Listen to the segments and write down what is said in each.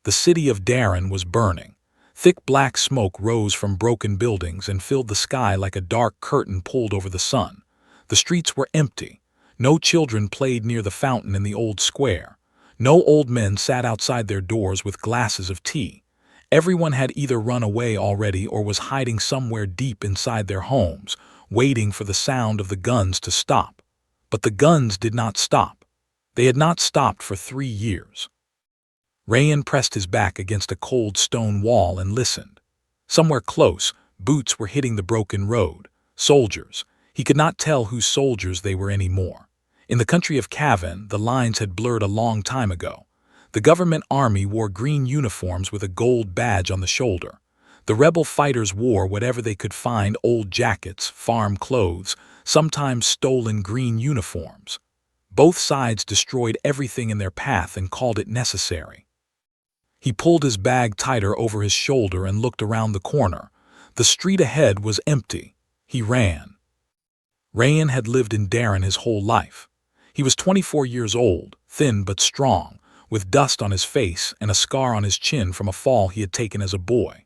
The city of Darren was burning. Thick black smoke rose from broken buildings and filled the sky like a dark curtain pulled over the sun. The streets were empty. No children played near the fountain in the old square. No old men sat outside their doors with glasses of tea. Everyone had either run away already or was hiding somewhere deep inside their homes, waiting for the sound of the guns to stop. But the guns did not stop. They had not stopped for 3 years. Rayan pressed his back against a cold stone wall and listened. Somewhere close, boots were hitting the broken road. Soldiers. He could not tell whose soldiers they were anymore. In the country of Cavan, the lines had blurred a long time ago. The government army wore green uniforms with a gold badge on the shoulder. The rebel fighters wore whatever they could find: old jackets, farm clothes, sometimes stolen green uniforms. Both sides destroyed everything in their path and called it necessary. He pulled his bag tighter over his shoulder and looked around the corner. The street ahead was empty. He ran. Rayan had lived in Darren his whole life. He was 24 years old, thin but strong, with dust on his face and a scar on his chin from a fall he had taken as a boy.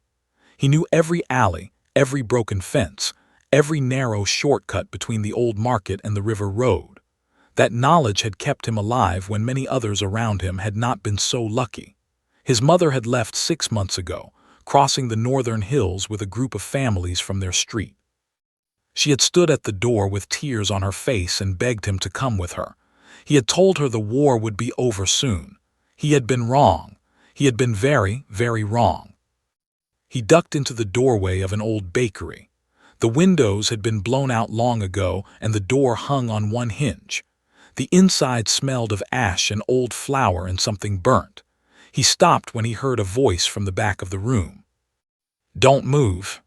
He knew every alley, every broken fence, every narrow shortcut between the old market and the river road. That knowledge had kept him alive when many others around him had not been so lucky. His mother had left 6 months ago, crossing the northern hills with a group of families from their street. She had stood at the door with tears on her face and begged him to come with her. He had told her the war would be over soon. He had been wrong. He had been very, very wrong. He ducked into the doorway of an old bakery. The windows had been blown out long ago and the door hung on one hinge. The inside smelled of ash and old flour and something burnt. He stopped when he heard a voice from the back of the room. "Don't move."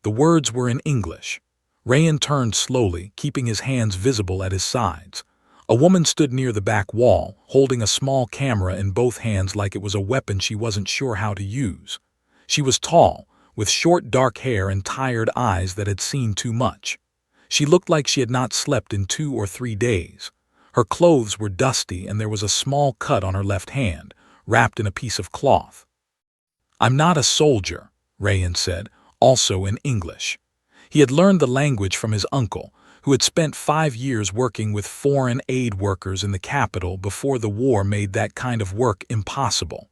The words were in English. Rayan turned slowly, keeping his hands visible at his sides. A woman stood near the back wall, holding a small camera in both hands like it was a weapon she wasn't sure how to use. She was tall, with short dark hair and tired eyes that had seen too much. She looked like she had not slept in 2 or 3 days. Her clothes were dusty and there was a small cut on her left hand, wrapped in a piece of cloth. "I'm not a soldier," Rayan said, also in English. He had learned the language from his uncle, who had spent 5 years working with foreign aid workers in the capital before the war made that kind of work impossible.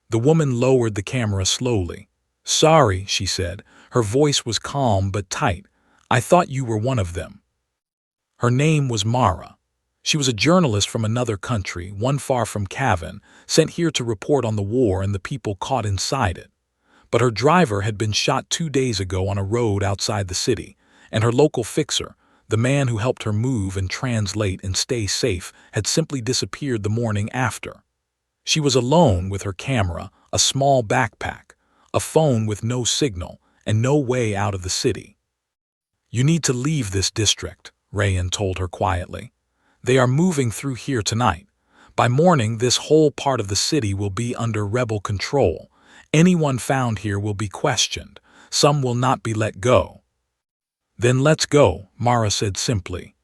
The woman lowered the camera slowly. "Sorry," she said. Her voice was calm but tight. "I thought you were one of them." Her name was Mara. She was a journalist from another country, one far from Cavan, sent here to report on the war and the people caught inside it. But her driver had been shot 2 days ago on a road outside the city, and her local fixer, the man who helped her move and translate and stay safe, had simply disappeared the morning after. She was alone with her camera, a small backpack, a phone with no signal, and no way out of the city. "You need to leave this district," Rayan told her quietly. "They are moving through here tonight. By morning, this whole part of the city will be under rebel control. Anyone found here will be questioned. Some will not be let go." "Then let's go," Mara said simply.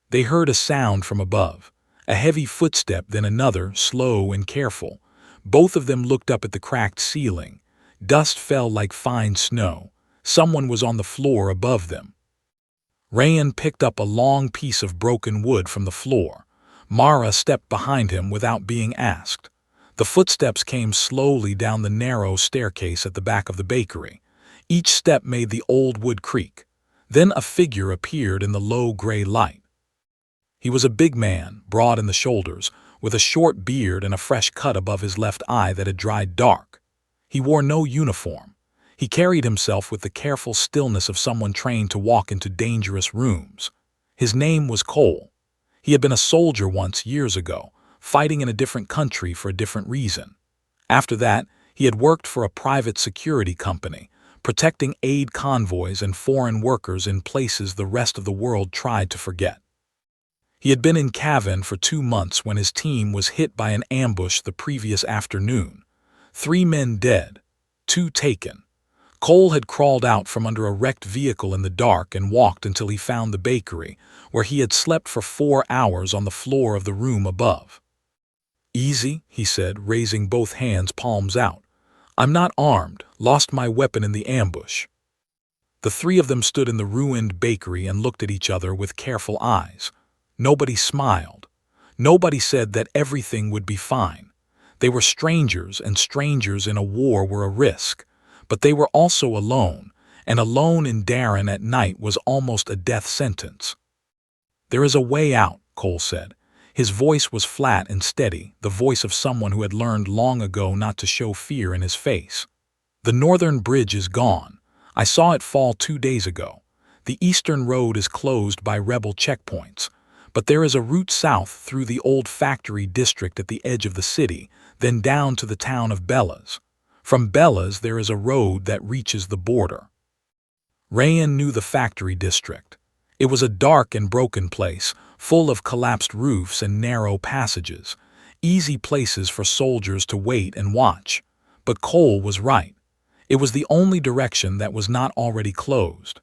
They heard a sound from above, a heavy footstep, then another, slow and careful. Both of them looked up at the cracked ceiling. Dust fell like fine snow. Someone was on the floor above them. Rayan picked up a long piece of broken wood from the floor. Mara stepped behind him without being asked. The footsteps came slowly down the narrow staircase at the back of the bakery. Each step made the old wood creak. Then a figure appeared in the low gray light. He was a big man, broad in the shoulders, with a short beard and a fresh cut above his left eye that had dried dark. He wore no uniform. He carried himself with the careful stillness of someone trained to walk into dangerous rooms. His name was Cole. He had been a soldier once years ago, fighting in a different country for a different reason. After that, he had worked for a private security company, protecting aid convoys and foreign workers in places the rest of the world tried to forget. He had been in Cavan for 2 months when his team was hit by an ambush the previous afternoon. 3 men dead, 2 taken. Cole had crawled out from under a wrecked vehicle in the dark and walked until he found the bakery, where he had slept for 4 hours on the floor of the room above. "Easy," he said, raising both hands, palms out. "I'm not armed, lost my weapon in the ambush." The three of them stood in the ruined bakery and looked at each other with careful eyes. Nobody smiled. Nobody said that everything would be fine. They were strangers, and strangers in a war were a risk. But they were also alone, and alone in Darren at night was almost a death sentence. "There is a way out," Cole said. His voice was flat and steady, the voice of someone who had learned long ago not to show fear in his face. "The northern bridge is gone. I saw it fall 2 days ago. The eastern road is closed by rebel checkpoints. But there is a route south through the old factory district at the edge of the city, then down to the town of Bellas. From Bellas there is a road that reaches the border." Rayan knew the factory district. It was a dark and broken place, full of collapsed roofs and narrow passages, easy places for soldiers to wait and watch. But Cole was right. It was the only direction that was not already closed.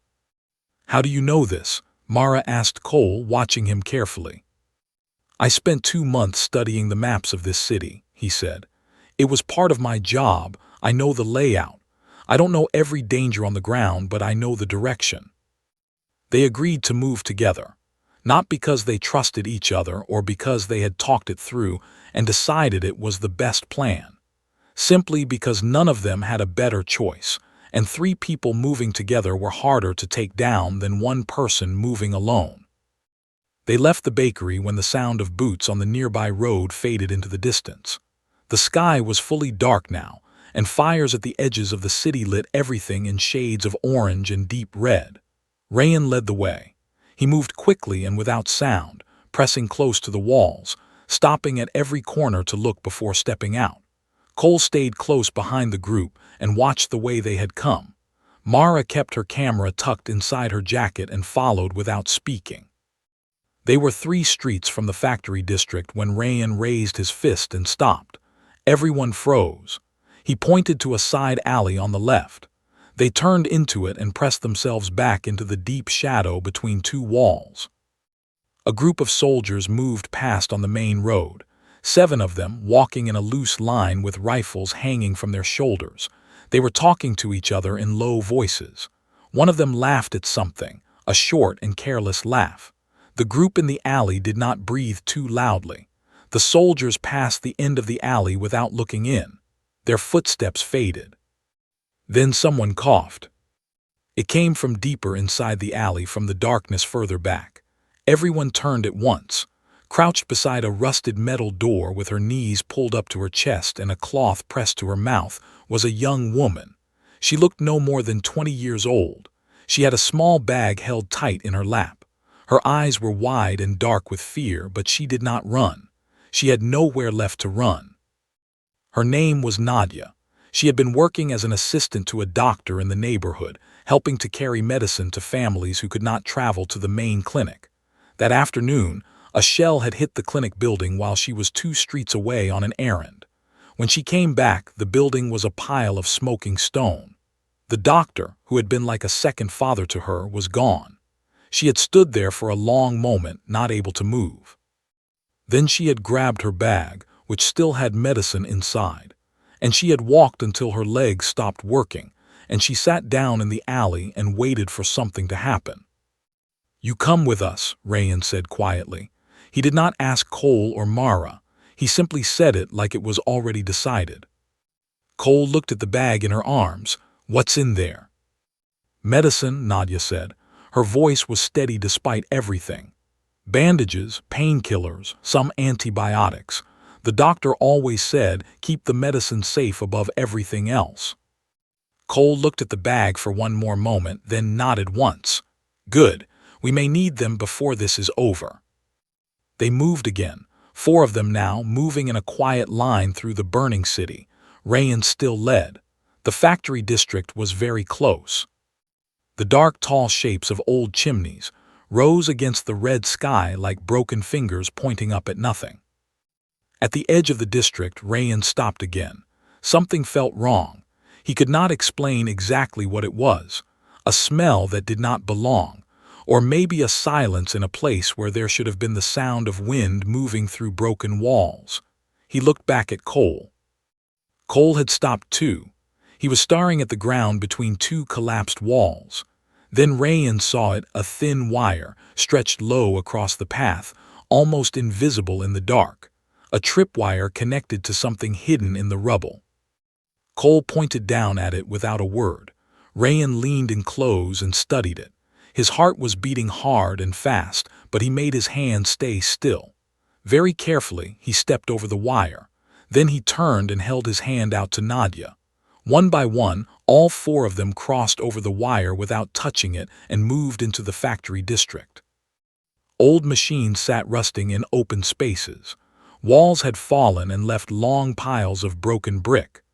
"How do you know this?" Mara asked Cole, watching him carefully. "I spent 2 months studying the maps of this city," he said. "It was part of my job. I know the layout. I don't know every danger on the ground, but I know the direction." They agreed to move together, not because they trusted each other or because they had talked it through and decided it was the best plan. Simply because none of them had a better choice, and 3 people moving together were harder to take down than 1 person moving alone. They left the bakery when the sound of boots on the nearby road faded into the distance. The sky was fully dark now, and fires at the edges of the city lit everything in shades of orange and deep red. Rayan led the way. He moved quickly and without sound, pressing close to the walls, stopping at every corner to look before stepping out. Cole stayed close behind the group and watched the way they had come. Mara kept her camera tucked inside her jacket and followed without speaking. They were 3 streets from the factory district when Rayan raised his fist and stopped. Everyone froze. He pointed to a side alley on the left. They turned into it and pressed themselves back into the deep shadow between 2 walls. A group of soldiers moved past on the main road, 7 of them walking in a loose line with rifles hanging from their shoulders. They were talking to each other in low voices. One of them laughed at something, a short and careless laugh. The group in the alley did not breathe too loudly. The soldiers passed the end of the alley without looking in. Their footsteps faded. Then someone coughed. It came from deeper inside the alley, from the darkness further back. Everyone turned at once. Crouched beside a rusted metal door with her knees pulled up to her chest and a cloth pressed to her mouth was a young woman. She looked no more than 20 years old. She had a small bag held tight in her lap. Her eyes were wide and dark with fear, but she did not run. She had nowhere left to run. Her name was Nadia. She had been working as an assistant to a doctor in the neighborhood, helping to carry medicine to families who could not travel to the main clinic. That afternoon, a shell had hit the clinic building while she was 2 streets away on an errand. When she came back, the building was a pile of smoking stone. The doctor, who had been like a second father to her, was gone. She had stood there for a long moment, not able to move. Then she had grabbed her bag, which still had medicine inside, and she had walked until her legs stopped working, and she sat down in the alley and waited for something to happen. "You come with us," Rayan said quietly. He did not ask Cole or Mara. He simply said it like it was already decided. Cole looked at the bag in her arms. "What's in there?" "Medicine," Nadia said. Her voice was steady despite everything. "Bandages, painkillers, some antibiotics. The doctor always said, keep the medicine safe above everything else." Cole looked at the bag for one more moment, then nodded once. "Good. We may need them before this is over." They moved again, 4 of them now, moving in a quiet line through the burning city. Rayan still led. The factory district was very close. The dark, tall shapes of old chimneys rose against the red sky like broken fingers pointing up at nothing. At the edge of the district, Rayan stopped again. Something felt wrong. He could not explain exactly what it was. A smell that did not belong, or maybe a silence in a place where there should have been the sound of wind moving through broken walls. He looked back at Cole. Cole had stopped too. He was staring at the ground between two collapsed walls. Then Rayan saw it, a thin wire, stretched low across the path, almost invisible in the dark. A tripwire connected to something hidden in the rubble. Cole pointed down at it without a word. Rayan leaned in close and studied it. His heart was beating hard and fast, but he made his hand stay still. Very carefully, he stepped over the wire. Then he turned and held his hand out to Nadia. One by one, all four of them crossed over the wire without touching it and moved into the factory district. Old machines sat rusting in open spaces. Walls had fallen and left long piles of broken brick.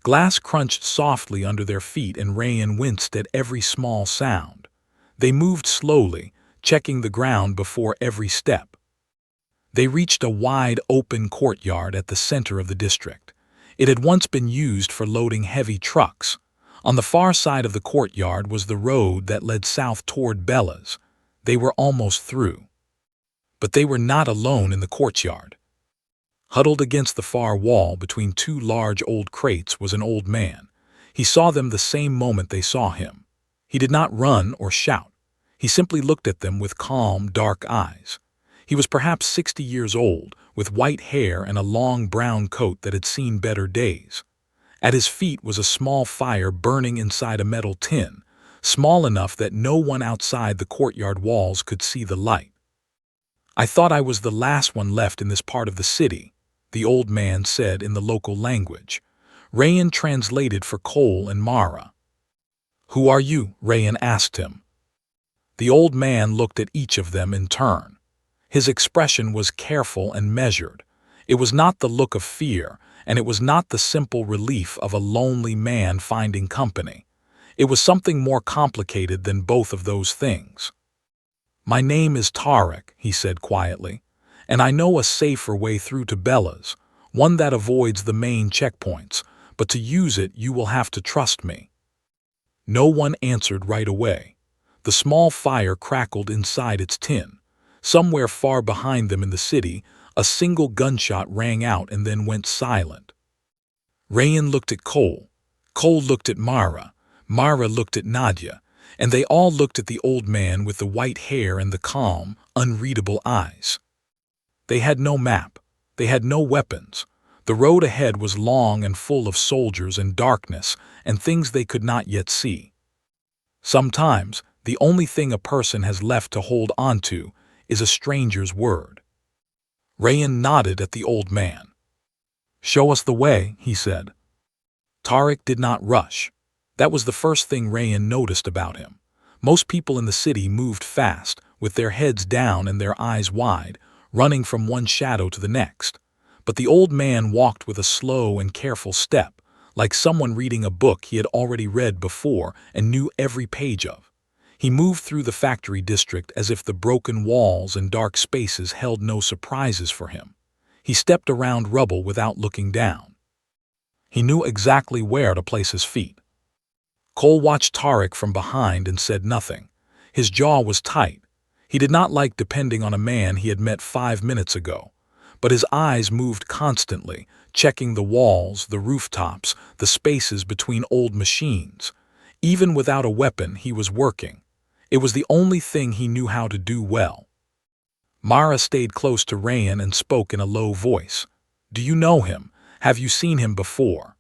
Glass crunched softly under their feet and Rayan winced at every small sound. They moved slowly, checking the ground before every step. They reached a wide, open courtyard at the center of the district. It had once been used for loading heavy trucks. On the far side of the courtyard was the road that led south toward Bella's. They were almost through. But they were not alone in the courtyard. Huddled against the far wall between two large old crates was an old man. He saw them the same moment they saw him. He did not run or shout. He simply looked at them with calm, dark eyes. He was perhaps 60 years old, with white hair and a long brown coat that had seen better days. At his feet was a small fire burning inside a metal tin, small enough that no one outside the courtyard walls could see the light. "I thought I was the last one left in this part of the city," the old man said in the local language. Rayan translated for Cole and Mara. "Who are you?" Rayan asked him. The old man looked at each of them in turn. His expression was careful and measured. It was not the look of fear, and it was not the simple relief of a lonely man finding company. It was something more complicated than both of those things. "My name is Tarek," he said quietly, "and I know a safer way through to Bella's, one that avoids the main checkpoints, but to use it you will have to trust me." No one answered right away. The small fire crackled inside its tin. Somewhere far behind them in the city, a single gunshot rang out and then went silent. Rayan looked at Cole. Cole looked at Mara. Mara looked at Nadia. And they all looked at the old man with the white hair and the calm, unreadable eyes. They had no map. They had no weapons. The road ahead was long and full of soldiers and darkness and things they could not yet see. Sometimes, the only thing a person has left to hold onto is a stranger's word. Rayan nodded at the old man. "Show us the way," he said. Tarek did not rush. That was the first thing Rayan noticed about him. Most people in the city moved fast, with their heads down and their eyes wide, running from one shadow to the next. But the old man walked with a slow and careful step, like someone reading a book he had already read before and knew every page of. He moved through the factory district as if the broken walls and dark spaces held no surprises for him. He stepped around rubble without looking down. He knew exactly where to place his feet. Cole watched Tarek from behind and said nothing. His jaw was tight. He did not like depending on a man he had met 5 minutes ago. But his eyes moved constantly, checking the walls, the rooftops, the spaces between old machines. Even without a weapon, he was working. It was the only thing he knew how to do well. Mara stayed close to Rayan and spoke in a low voice. "Do you know him? Have you seen him before?"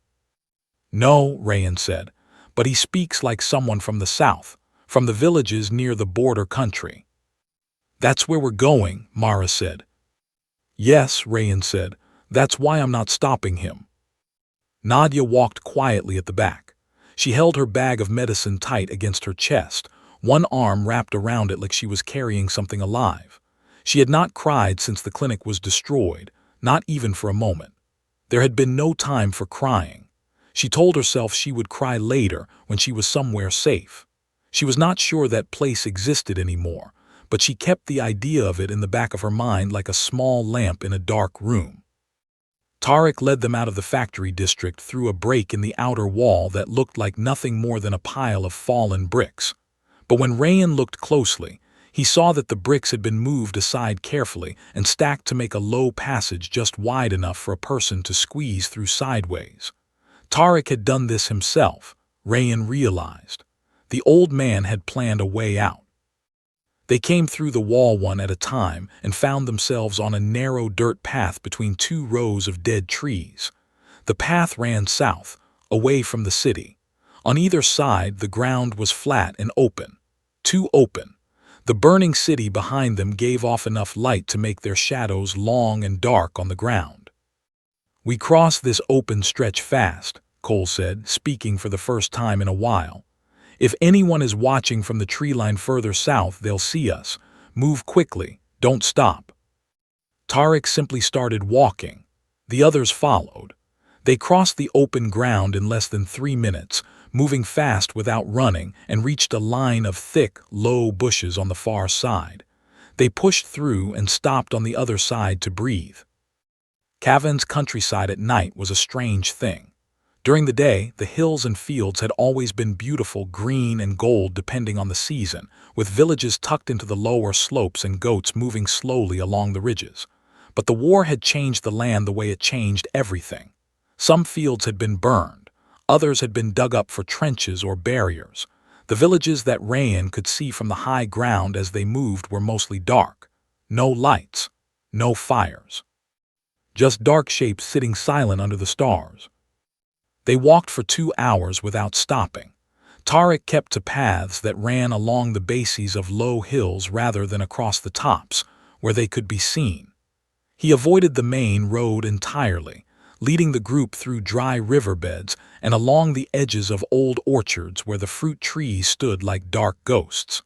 "No," Rayan said, "but he speaks like someone from the south, from the villages near the border country." "That's where we're going," Mara said. "Yes," Rayan said, "that's why I'm not stopping him." Nadia walked quietly at the back. She held her bag of medicine tight against her chest, one arm wrapped around it like she was carrying something alive. She had not cried since the clinic was destroyed, not even for a moment. There had been no time for crying. She told herself she would cry later when she was somewhere safe. She was not sure that place existed anymore, but she kept the idea of it in the back of her mind like a small lamp in a dark room. Tarek led them out of the factory district through a break in the outer wall that looked like nothing more than a pile of fallen bricks. But when Rayan looked closely, He saw that the bricks had been moved aside carefully and stacked to make a low passage just wide enough for a person to squeeze through sideways. Tarek had done this himself, Rayan realized. The old man had planned a way out. They came through the wall one at a time and found themselves on a narrow dirt path between two rows of dead trees. The path ran south, away from the city. On either side, the ground was flat and open. Too open. The burning city behind them gave off enough light to make their shadows long and dark on the ground. "We crossed this open stretch fast," Cole said, speaking for the first time in a while. "If anyone is watching from the tree line further south, they'll see us. Move quickly. Don't stop." Tarek simply started walking. The others followed. They crossed the open ground in less than 3 minutes, moving fast without running, and reached a line of thick, low bushes on the far side. They pushed through and stopped on the other side to breathe. Cavan's countryside at night was a strange thing. During the day, the hills and fields had always been beautiful green and gold depending on the season, with villages tucked into the lower slopes and goats moving slowly along the ridges. But the war had changed the land the way it changed everything. Some fields had been burned, others had been dug up for trenches or barriers. The villages that Rayan could see from the high ground as they moved were mostly dark. No lights, no fires. Just dark shapes sitting silent under the stars. They walked for 2 hours without stopping. Tarek kept to paths that ran along the bases of low hills rather than across the tops, where they could be seen. He avoided the main road entirely, leading the group through dry riverbeds and along the edges of old orchards where the fruit trees stood like dark ghosts.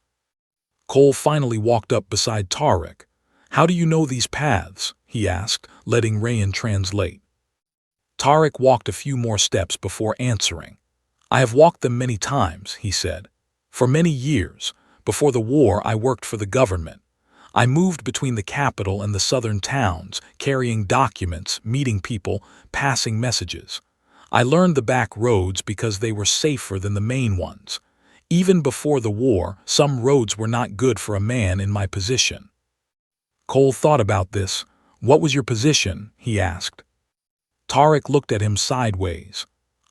Cole finally walked up beside Tarek. "How do you know these paths?" he asked, letting Rayan translate. Tarek walked a few more steps before answering. "I have walked them many times," he said. "For many years. Before the war, I worked for the government. I moved between the capital and the southern towns, carrying documents, meeting people, passing messages. I learned the back roads because they were safer than the main ones. Even before the war, some roads were not good for a man in my position." Cole thought about this. "What was your position?" he asked. Tarek looked at him sideways.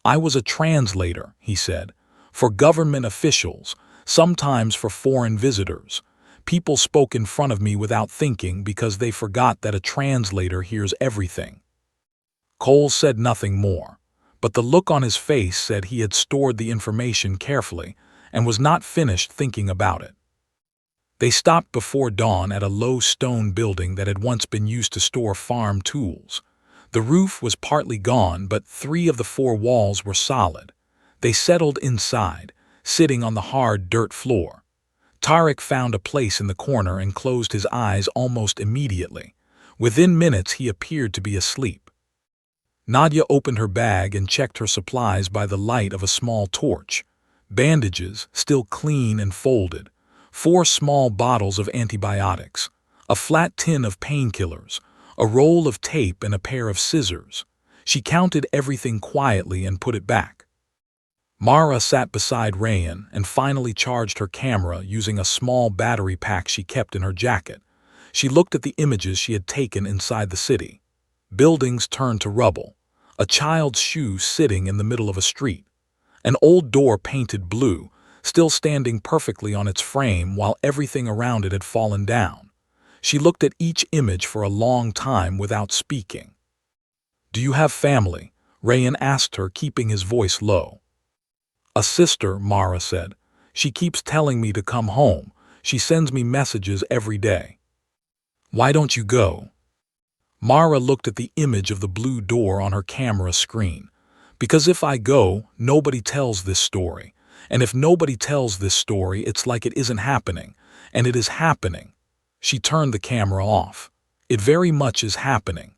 "I was a translator," he said, "for government officials, sometimes for foreign visitors. People spoke in front of me without thinking because they forgot that a translator hears everything." Cole said nothing more, but the look on his face said he had stored the information carefully and was not finished thinking about it. They stopped before dawn at a low stone building that had once been used to store farm tools. The roof was partly gone, but 3 of the 4 walls were solid. They settled inside, sitting on the hard dirt floor. Tarek found a place in the corner and closed his eyes almost immediately. Within minutes he appeared to be asleep. Nadia opened her bag and checked her supplies by the light of a small torch. Bandages, still clean and folded. 4 small bottles of antibiotics. A flat tin of painkillers. A roll of tape and a pair of scissors. She counted everything quietly and put it back. Mara sat beside Rayan and finally charged her camera using a small battery pack she kept in her jacket. She looked at the images she had taken inside the city. Buildings turned to rubble. A child's shoe sitting in the middle of a street. An old door painted blue, still standing perfectly on its frame while everything around it had fallen down. She looked at each image for a long time without speaking. "Do you have family?" Rayan asked her, keeping his voice low. "A sister," Mara said. "She keeps telling me to come home. She sends me messages every day." "Why don't you go?" Mara looked at the image of the blue door on her camera screen. "Because if I go, nobody tells this story. And if nobody tells this story, it's like it isn't happening. And it is happening." She turned the camera off. "It very much is happening."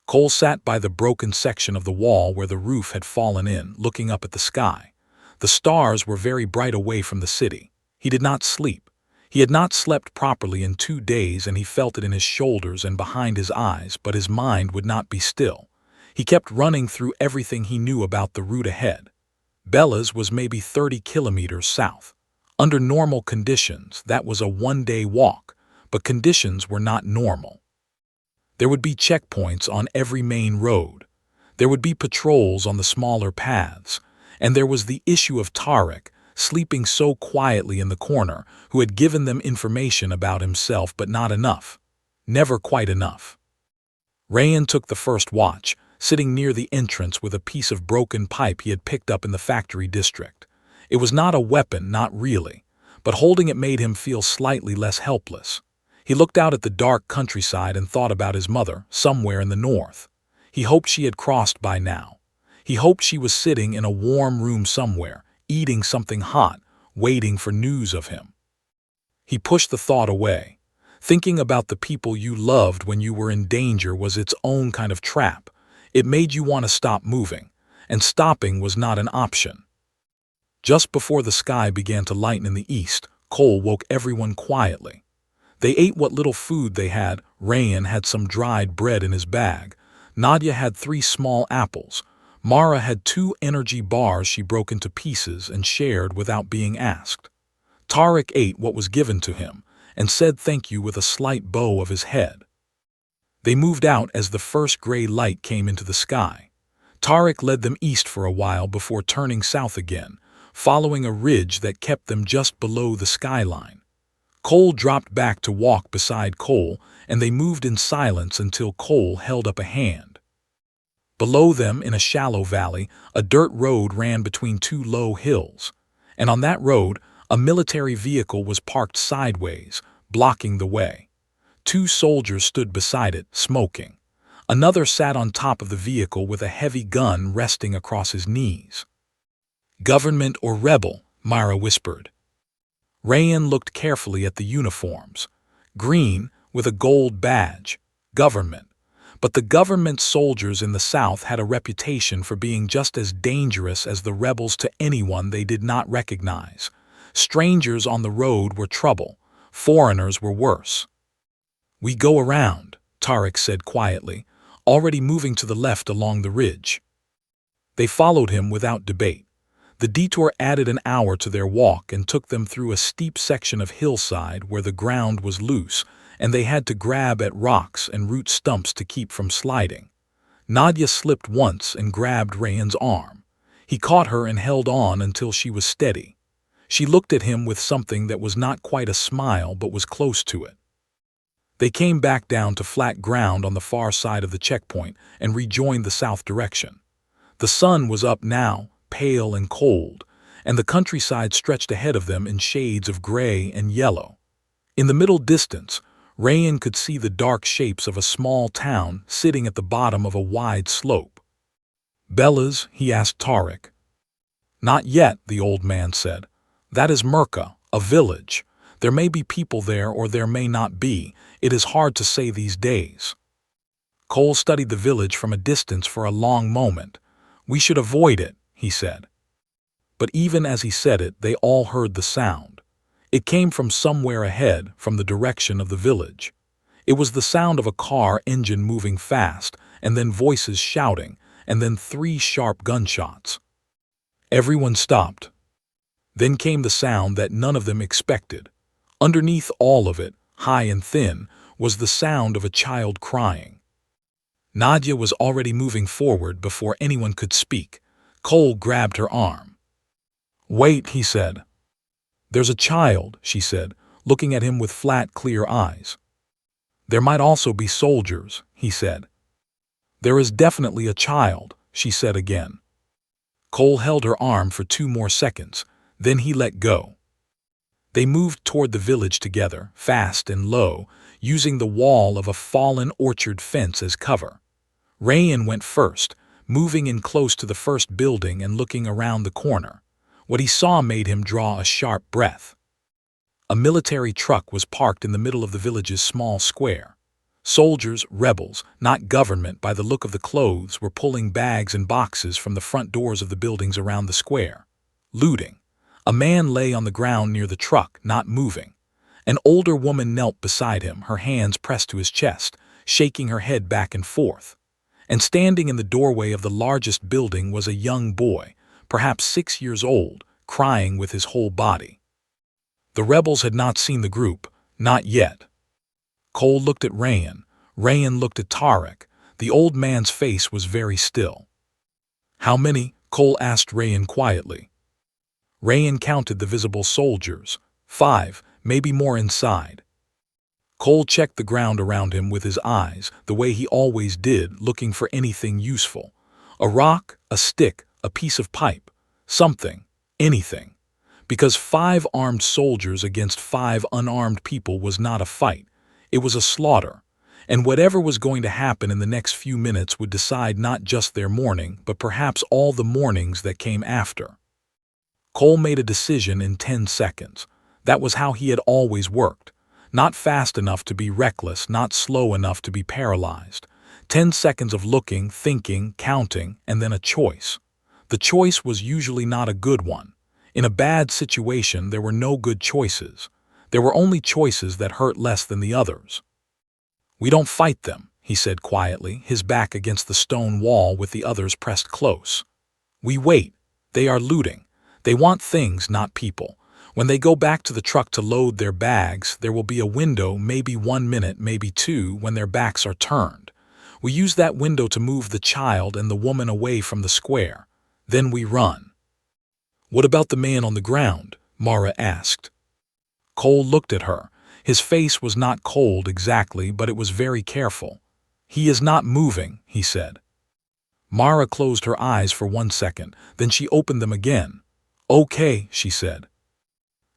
Cole sat by the broken section of the wall where the roof had fallen in, looking up at the sky. The stars were very bright away from the city. He did not sleep. He had not slept properly in 2 days, and he felt it in his shoulders and behind his eyes, but his mind would not be still. He kept running through everything he knew about the route ahead. Bella's was maybe 30 kilometers south. Under normal conditions, that was a one-day walk, but conditions were not normal. There would be checkpoints on every main road. There would be patrols on the smaller paths, and there was the issue of Tarek, sleeping so quietly in the corner, who had given them information about himself, but not enough. Never quite enough. Rayan took the first watch, sitting near the entrance with a piece of broken pipe he had picked up in the factory district. It was not a weapon, not really, but holding it made him feel slightly less helpless. He looked out at the dark countryside and thought about his mother, somewhere in the north. He hoped she had crossed by now. He hoped she was sitting in a warm room somewhere, eating something hot, waiting for news of him. He pushed the thought away. Thinking about the people you loved when you were in danger was its own kind of trap. It made you want to stop moving, and stopping was not an option. Just before the sky began to lighten in the east, Cole woke everyone quietly. They ate what little food they had. Rayan had some dried bread in his bag. Nadia had 3 small apples. Mara had 2 energy bars she broke into pieces and shared without being asked. Tarek ate what was given to him and said thank you with a slight bow of his head. They moved out as the first gray light came into the sky. Tarek led them east for a while before turning south again, following a ridge that kept them just below the skyline. Cole dropped back to walk beside Cole, and they moved in silence until Cole held up a hand. Below them, in a shallow valley, a dirt road ran between 2 low hills, and on that road, a military vehicle was parked sideways, blocking the way. 2 soldiers stood beside it, smoking. Another sat on top of the vehicle with a heavy gun resting across his knees. "Government or rebel?" Myra whispered. Rayan looked carefully at the uniforms. Green, with a gold badge. Government. But the government soldiers in the South had a reputation for being just as dangerous as the rebels to anyone they did not recognize. Strangers on the road were trouble. Foreigners were worse. "We go around," Tarek said quietly, already moving to the left along the ridge. They followed him without debate. The detour added an hour to their walk and took them through a steep section of hillside where the ground was loose, and they had to grab at rocks and root stumps to keep from sliding. Nadia slipped once and grabbed Rayan's arm. He caught her and held on until she was steady. She looked at him with something that was not quite a smile but was close to it. They came back down to flat ground on the far side of the checkpoint and rejoined the south direction. The sun was up now, pale and cold, and the countryside stretched ahead of them in shades of gray and yellow. In the middle distance, Rayan could see the dark shapes of a small town sitting at the bottom of a wide slope. "Bella's?" he asked Tarek. "Not yet," the old man said. "That is Merka, a village. There may be people there or there may not be. It is hard to say these days." Cole studied the village from a distance for a long moment. "We should avoid it," he said. But even as he said it, they all heard the sound. It came from somewhere ahead, from the direction of the village. It was the sound of a car engine moving fast, and then voices shouting, and then 3 sharp gunshots. Everyone stopped. Then came the sound that none of them expected. Underneath all of it, high and thin, was the sound of a child crying. Nadia was already moving forward before anyone could speak. Cole grabbed her arm. "Wait," he said. "There's a child," she said, looking at him with flat, clear eyes. "There might also be soldiers," he said. "There is definitely a child," she said again. Cole held her arm for 2 more seconds, then he let go. They moved toward the village together, fast and low, using the wall of a fallen orchard fence as cover. Rayan went first, moving in close to the first building and looking around the corner. What he saw made him draw a sharp breath. A military truck was parked in the middle of the village's small square. Soldiers, rebels, not government by the look of the clothes, were pulling bags and boxes from the front doors of the buildings around the square. Looting. A man lay on the ground near the truck, not moving. An older woman knelt beside him, her hands pressed to his chest, shaking her head back and forth. And standing in the doorway of the largest building was a young boy, perhaps 6 years old, crying with his whole body. The rebels had not seen the group, not yet. Cole looked at Rayan. Rayan looked at Tarek. The old man's face was very still. "How many?" Cole asked Rayan quietly. Rayan counted the visible soldiers. 5, maybe more inside. Cole checked the ground around him with his eyes, the way he always did, looking for anything useful. A rock, a stick, a piece of pipe, something, anything. Because 5 armed soldiers against 5 unarmed people was not a fight. It was a slaughter. And whatever was going to happen in the next few minutes would decide not just their morning, but perhaps all the mornings that came after. Cole made a decision in 10 seconds. That was how he had always worked. Not fast enough to be reckless, not slow enough to be paralyzed. 10 seconds of looking, thinking, counting, and then a choice. The choice was usually not a good one. In a bad situation, there were no good choices. There were only choices that hurt less than the others. "We don't fight them," he said quietly, his back against the stone wall with the others pressed close. "We wait. They are looting. They want things, not people. When they go back to the truck to load their bags, there will be a window, maybe 1 minute, maybe 2, when their backs are turned. We use that window to move the child and the woman away from the square. Then we run." "What about the man on the ground?" Mara asked. Cole looked at her. His face was not cold exactly, but it was very careful. "He is not moving," he said. Mara closed her eyes for 1 second, then she opened them again. "Okay," she said.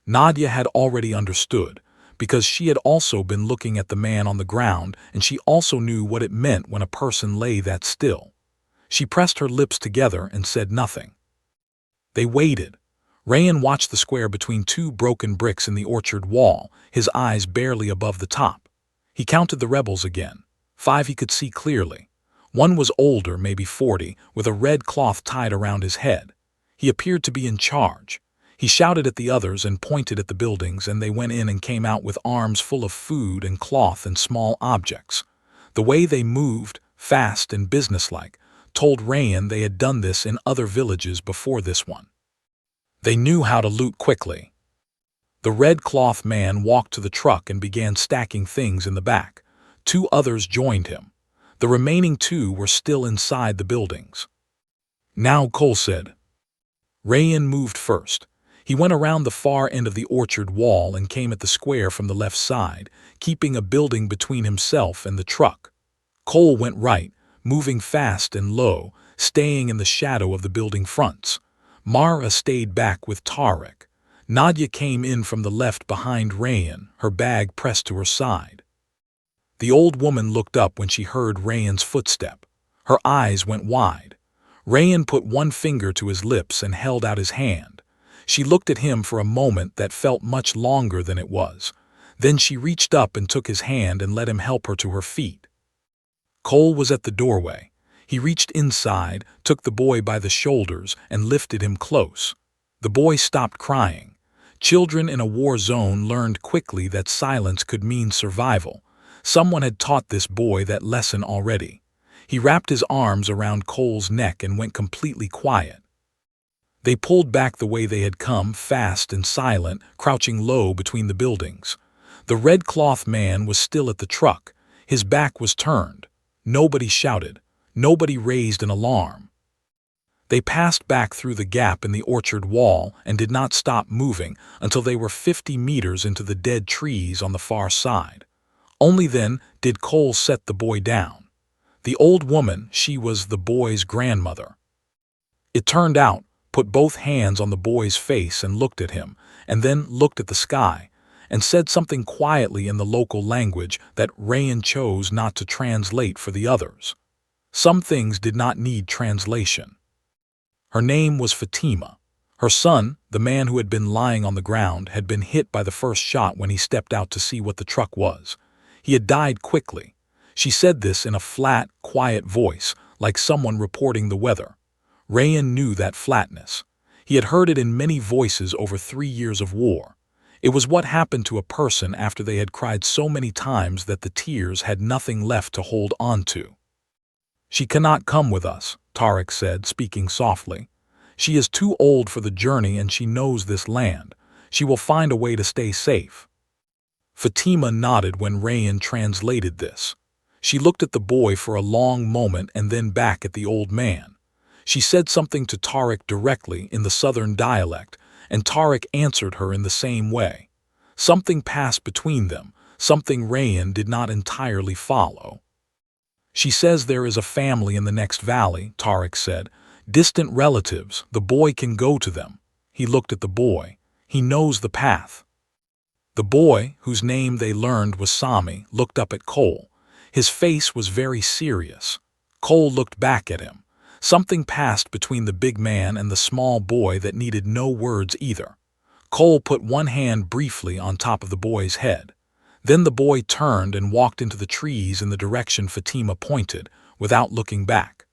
Nadia had already understood, because she had also been looking at the man on the ground, and she also knew what it meant when a person lay that still. She pressed her lips together and said nothing. They waited. Rayan watched the square between 2 broken bricks in the orchard wall, his eyes barely above the top. He counted the rebels again. 5 he could see clearly. One was older, maybe 40, with a red cloth tied around his head. He appeared to be in charge. He shouted at the others and pointed at the buildings, and they went in and came out with arms full of food and cloth and small objects. The way they moved, fast and businesslike, told Rayan they had done this in other villages before this one. They knew how to loot quickly. The red cloth man walked to the truck and began stacking things in the back. 2 others joined him. The remaining 2 were still inside the buildings. "Now," Cole said. Rayan moved first. He went around the far end of the orchard wall and came at the square from the left side, keeping a building between himself and the truck. Cole went right, moving fast and low, staying in the shadow of the building fronts. Mara stayed back with Tarek. Nadia came in from the left behind Rayan, her bag pressed to her side. The old woman looked up when she heard Rayan's footstep. Her eyes went wide. Rayan put 1 finger to his lips and held out his hand. She looked at him for a moment that felt much longer than it was. Then she reached up and took his hand and let him help her to her feet. Cole was at the doorway. He reached inside, took the boy by the shoulders, and lifted him close. The boy stopped crying. Children in a war zone learned quickly that silence could mean survival. Someone had taught this boy that lesson already. He wrapped his arms around Cole's neck and went completely quiet. They pulled back the way they had come, fast and silent, crouching low between the buildings. The red cloth man was still at the truck. His back was turned. Nobody shouted. Nobody raised an alarm. They passed back through the gap in the orchard wall and did not stop moving until they were 50 meters into the dead trees on the far side. Only then did Cole set the boy down. The old woman, she was the boy's grandmother. It turned out, put both hands on the boy's face and looked at him, and then looked at the sky, and said something quietly in the local language that Rayan chose not to translate for the others. Some things did not need translation. Her name was Fatima. Her son, the man who had been lying on the ground, had been hit by the first shot when he stepped out to see what the truck was. He had died quickly. She said this in a flat, quiet voice, like someone reporting the weather. Rayan knew that flatness. He had heard it in many voices over 3 years of war. It was what happened to a person after they had cried so many times that the tears had nothing left to hold on to. "She cannot come with us," Tarek said, speaking softly. "She is too old for the journey and she knows this land. She will find a way to stay safe." Fatima nodded when Rayan translated this. She looked at the boy for a long moment and then back at the old man. She said something to Tariq directly in the southern dialect, and Tariq answered her in the same way. Something passed between them, something Rayan did not entirely follow. "She says there is a family in the next valley," Tariq said. "Distant relatives, the boy can go to them." He looked at the boy. "He knows the path." The boy, whose name they learned was Sami, looked up at Cole. His face was very serious. Cole looked back at him. Something passed between the big man and the small boy that needed no words either. Cole put one hand briefly on top of the boy's head. Then the boy turned and walked into the trees in the direction Fatima pointed, without looking back.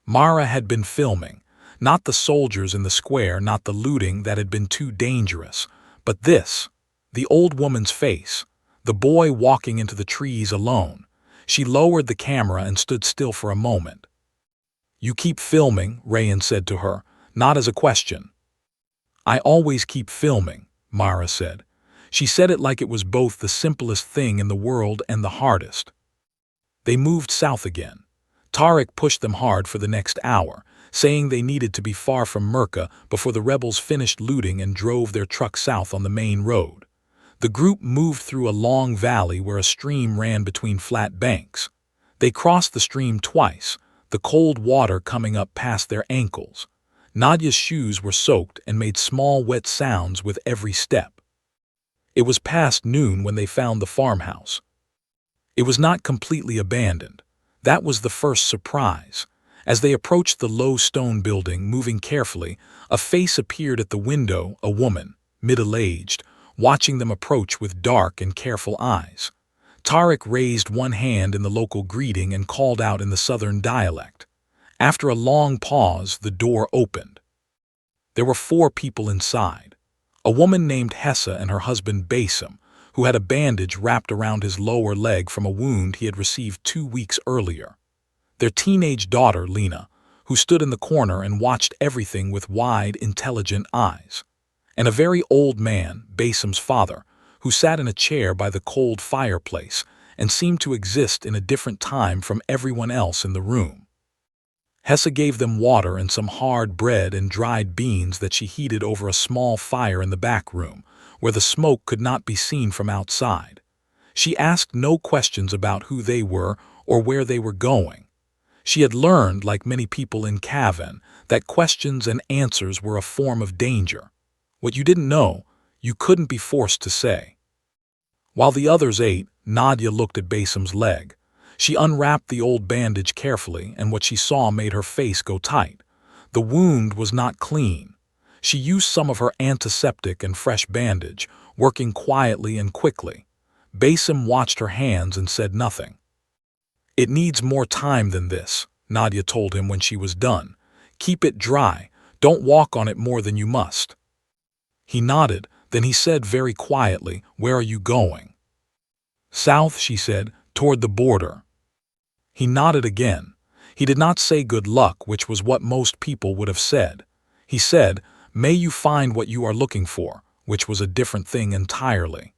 Mara had been filming. Not the soldiers in the square, not the looting that had been too dangerous, but this. The old woman's face. The boy walking into the trees alone. She lowered the camera and stood still for a moment. "You keep filming," Rayan said to her, not as a question. "I always keep filming," Mara said. She said it like it was both the simplest thing in the world and the hardest. They moved south again. Tariq pushed them hard for the next hour, saying they needed to be far from Merca before the rebels finished looting and drove their truck south on the main road. The group moved through a long valley where a stream ran between flat banks. They crossed the stream twice, the cold water coming up past their ankles. Nadia's shoes were soaked and made small wet sounds with every step. It was past noon when they found the farmhouse. It was not completely abandoned. That was the first surprise. As they approached the low stone building, moving carefully, a face appeared at the window, a woman, middle-aged, watching them approach with dark and careful eyes. Tariq raised one hand in the local greeting and called out in the southern dialect. After a long pause, the door opened. There were 4 people inside. A woman named Hessa and her husband Basim, who had a bandage wrapped around his lower leg from a wound he had received 2 weeks earlier. Their teenage daughter, Lena, who stood in the corner and watched everything with wide, intelligent eyes. And a very old man, Basim's father, who sat in a chair by the cold fireplace and seemed to exist in a different time from everyone else in the room. Hessa gave them water and some hard bread and dried beans that she heated over a small fire in the back room, where the smoke could not be seen from outside. She asked no questions about who they were or where they were going. She had learned, like many people in Cavan, that questions and answers were a form of danger. What you didn't know, you couldn't be forced to say. While the others ate, Nadia looked at Basim's leg. She unwrapped the old bandage carefully, and what she saw made her face go tight. The wound was not clean. She used some of her antiseptic and fresh bandage, working quietly and quickly. Basim watched her hands and said nothing. "It needs more time than this," Nadia told him when she was done. "Keep it dry. Don't walk on it more than you must." He nodded, then he said very quietly, "Where are you going?" "South," she said, "toward the border." He nodded again. He did not say good luck, which was what most people would have said. He said, "May you find what you are looking for," which was a different thing entirely.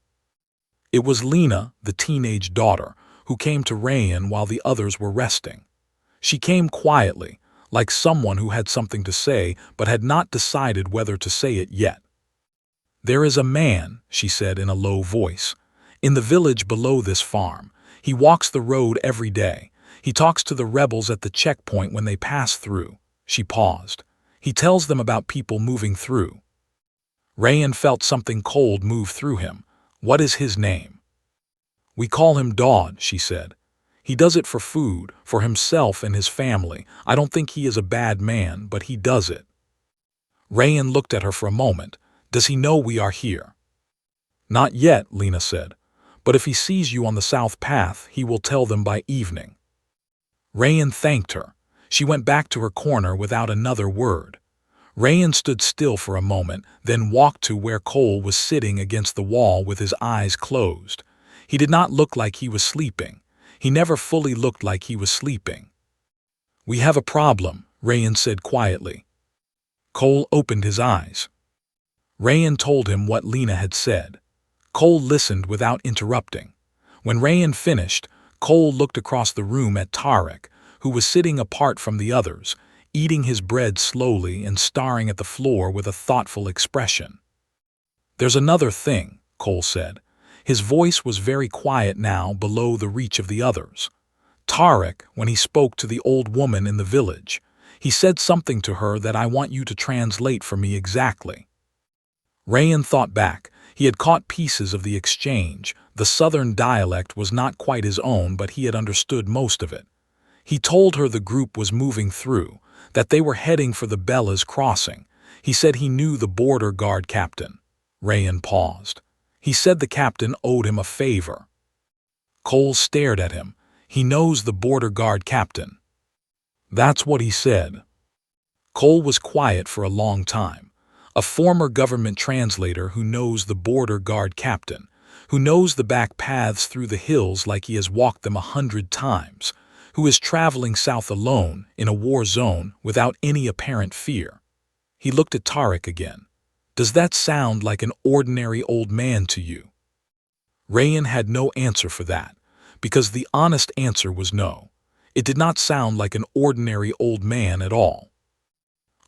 It was Lena, the teenage daughter, who came to Rayan while the others were resting. She came quietly, like someone who had something to say but had not decided whether to say it yet. "There is a man," she said in a low voice, "in the village below this farm. He walks the road every day. He talks to the rebels at the checkpoint when they pass through." She paused. "He tells them about people moving through." Rayan felt something cold move through him. "What is his name?" "We call him Daud," she said. "He does it for food, for himself and his family. I don't think he is a bad man, but he does it." Rayan looked at her for a moment. "Does he know we are here?" "Not yet," Lena said. "But if he sees you on the south path, he will tell them by evening." Rayan thanked her. She went back to her corner without another word. Rayan stood still for a moment, then walked to where Cole was sitting against the wall with his eyes closed. He did not look like he was sleeping. He never fully looked like he was sleeping. "We have a problem," Rayan said quietly. Cole opened his eyes. Rayan told him what Lena had said. Cole listened without interrupting. When Rayan finished, Cole looked across the room at Tarek, who was sitting apart from the others, eating his bread slowly and staring at the floor with a thoughtful expression. "There's another thing," Cole said. His voice was very quiet now, below the reach of the others. "Tarek, when he spoke to the old woman in the village, he said something to her that I want you to translate for me exactly." Rayan thought back. He had caught pieces of the exchange. The southern dialect was not quite his own, but he had understood most of it. He told her the group was moving through, that they were heading for the Bella's crossing. He said he knew the border guard captain. Rayan paused. He said the captain owed him a favor. Cole stared at him. "He knows the border guard captain." "That's what he said." Cole was quiet for a long time. A former government translator who knows the border guard captain, who knows the back paths through the hills like he has walked them 100 times, who is traveling south alone in a war zone without any apparent fear. He looked at Tarek again. "Does that sound like an ordinary old man to you?" Rayan had no answer for that, because the honest answer was no. It did not sound like an ordinary old man at all.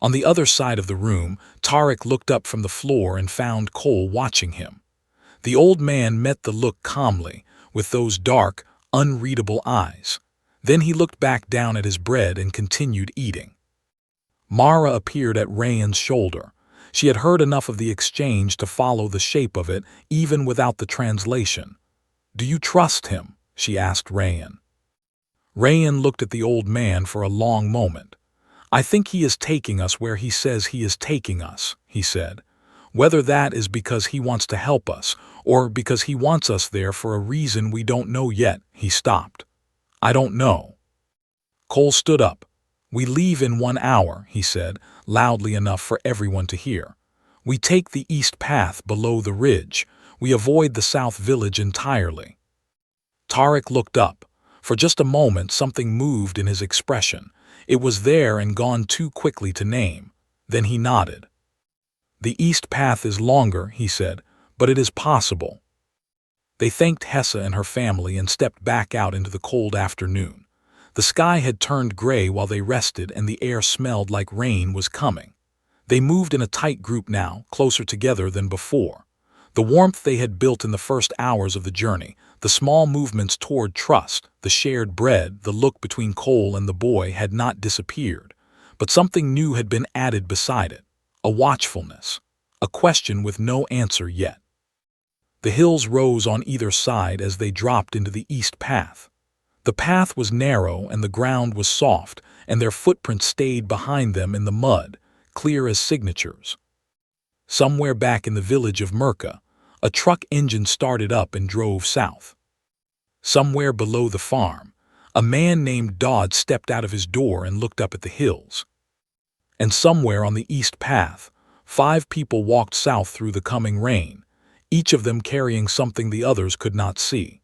On the other side of the room, Tarek looked up from the floor and found Cole watching him. The old man met the look calmly, with those dark, unreadable eyes. Then he looked back down at his bread and continued eating. Mara appeared at Rayan's shoulder. She had heard enough of the exchange to follow the shape of it, even without the translation. "Do you trust him?" she asked Rayan. Rayan looked at the old man for a long moment. "I think he is taking us where he says he is taking us," he said. "Whether that is because he wants to help us, or because he wants us there for a reason we don't know yet," he stopped. "I don't know." Cole stood up. "We leave in 1 hour," he said, loudly enough for everyone to hear. "We take the east path below the ridge. We avoid the south village entirely." Tarek looked up. For just a moment something moved in his expression. It was there and gone too quickly to name. Then he nodded. "The east path is longer," he said, "but it is possible." They thanked Hessa and her family and stepped back out into the cold afternoon. The sky had turned gray while they rested and the air smelled like rain was coming. They moved in a tight group now, closer together than before. The warmth they had built in the first hours of the journey, the small movements toward trust, the shared bread, the look between Cole and the boy had not disappeared, but something new had been added beside it, a watchfulness, a question with no answer yet. The hills rose on either side as they dropped into the east path. The path was narrow and the ground was soft, and their footprints stayed behind them in the mud, clear as signatures. Somewhere back in the village of Merca, a truck engine started up and drove south. Somewhere below the farm, a man named Dodd stepped out of his door and looked up at the hills. And somewhere on the east path, 5 people walked south through the coming rain, each of them carrying something the others could not see.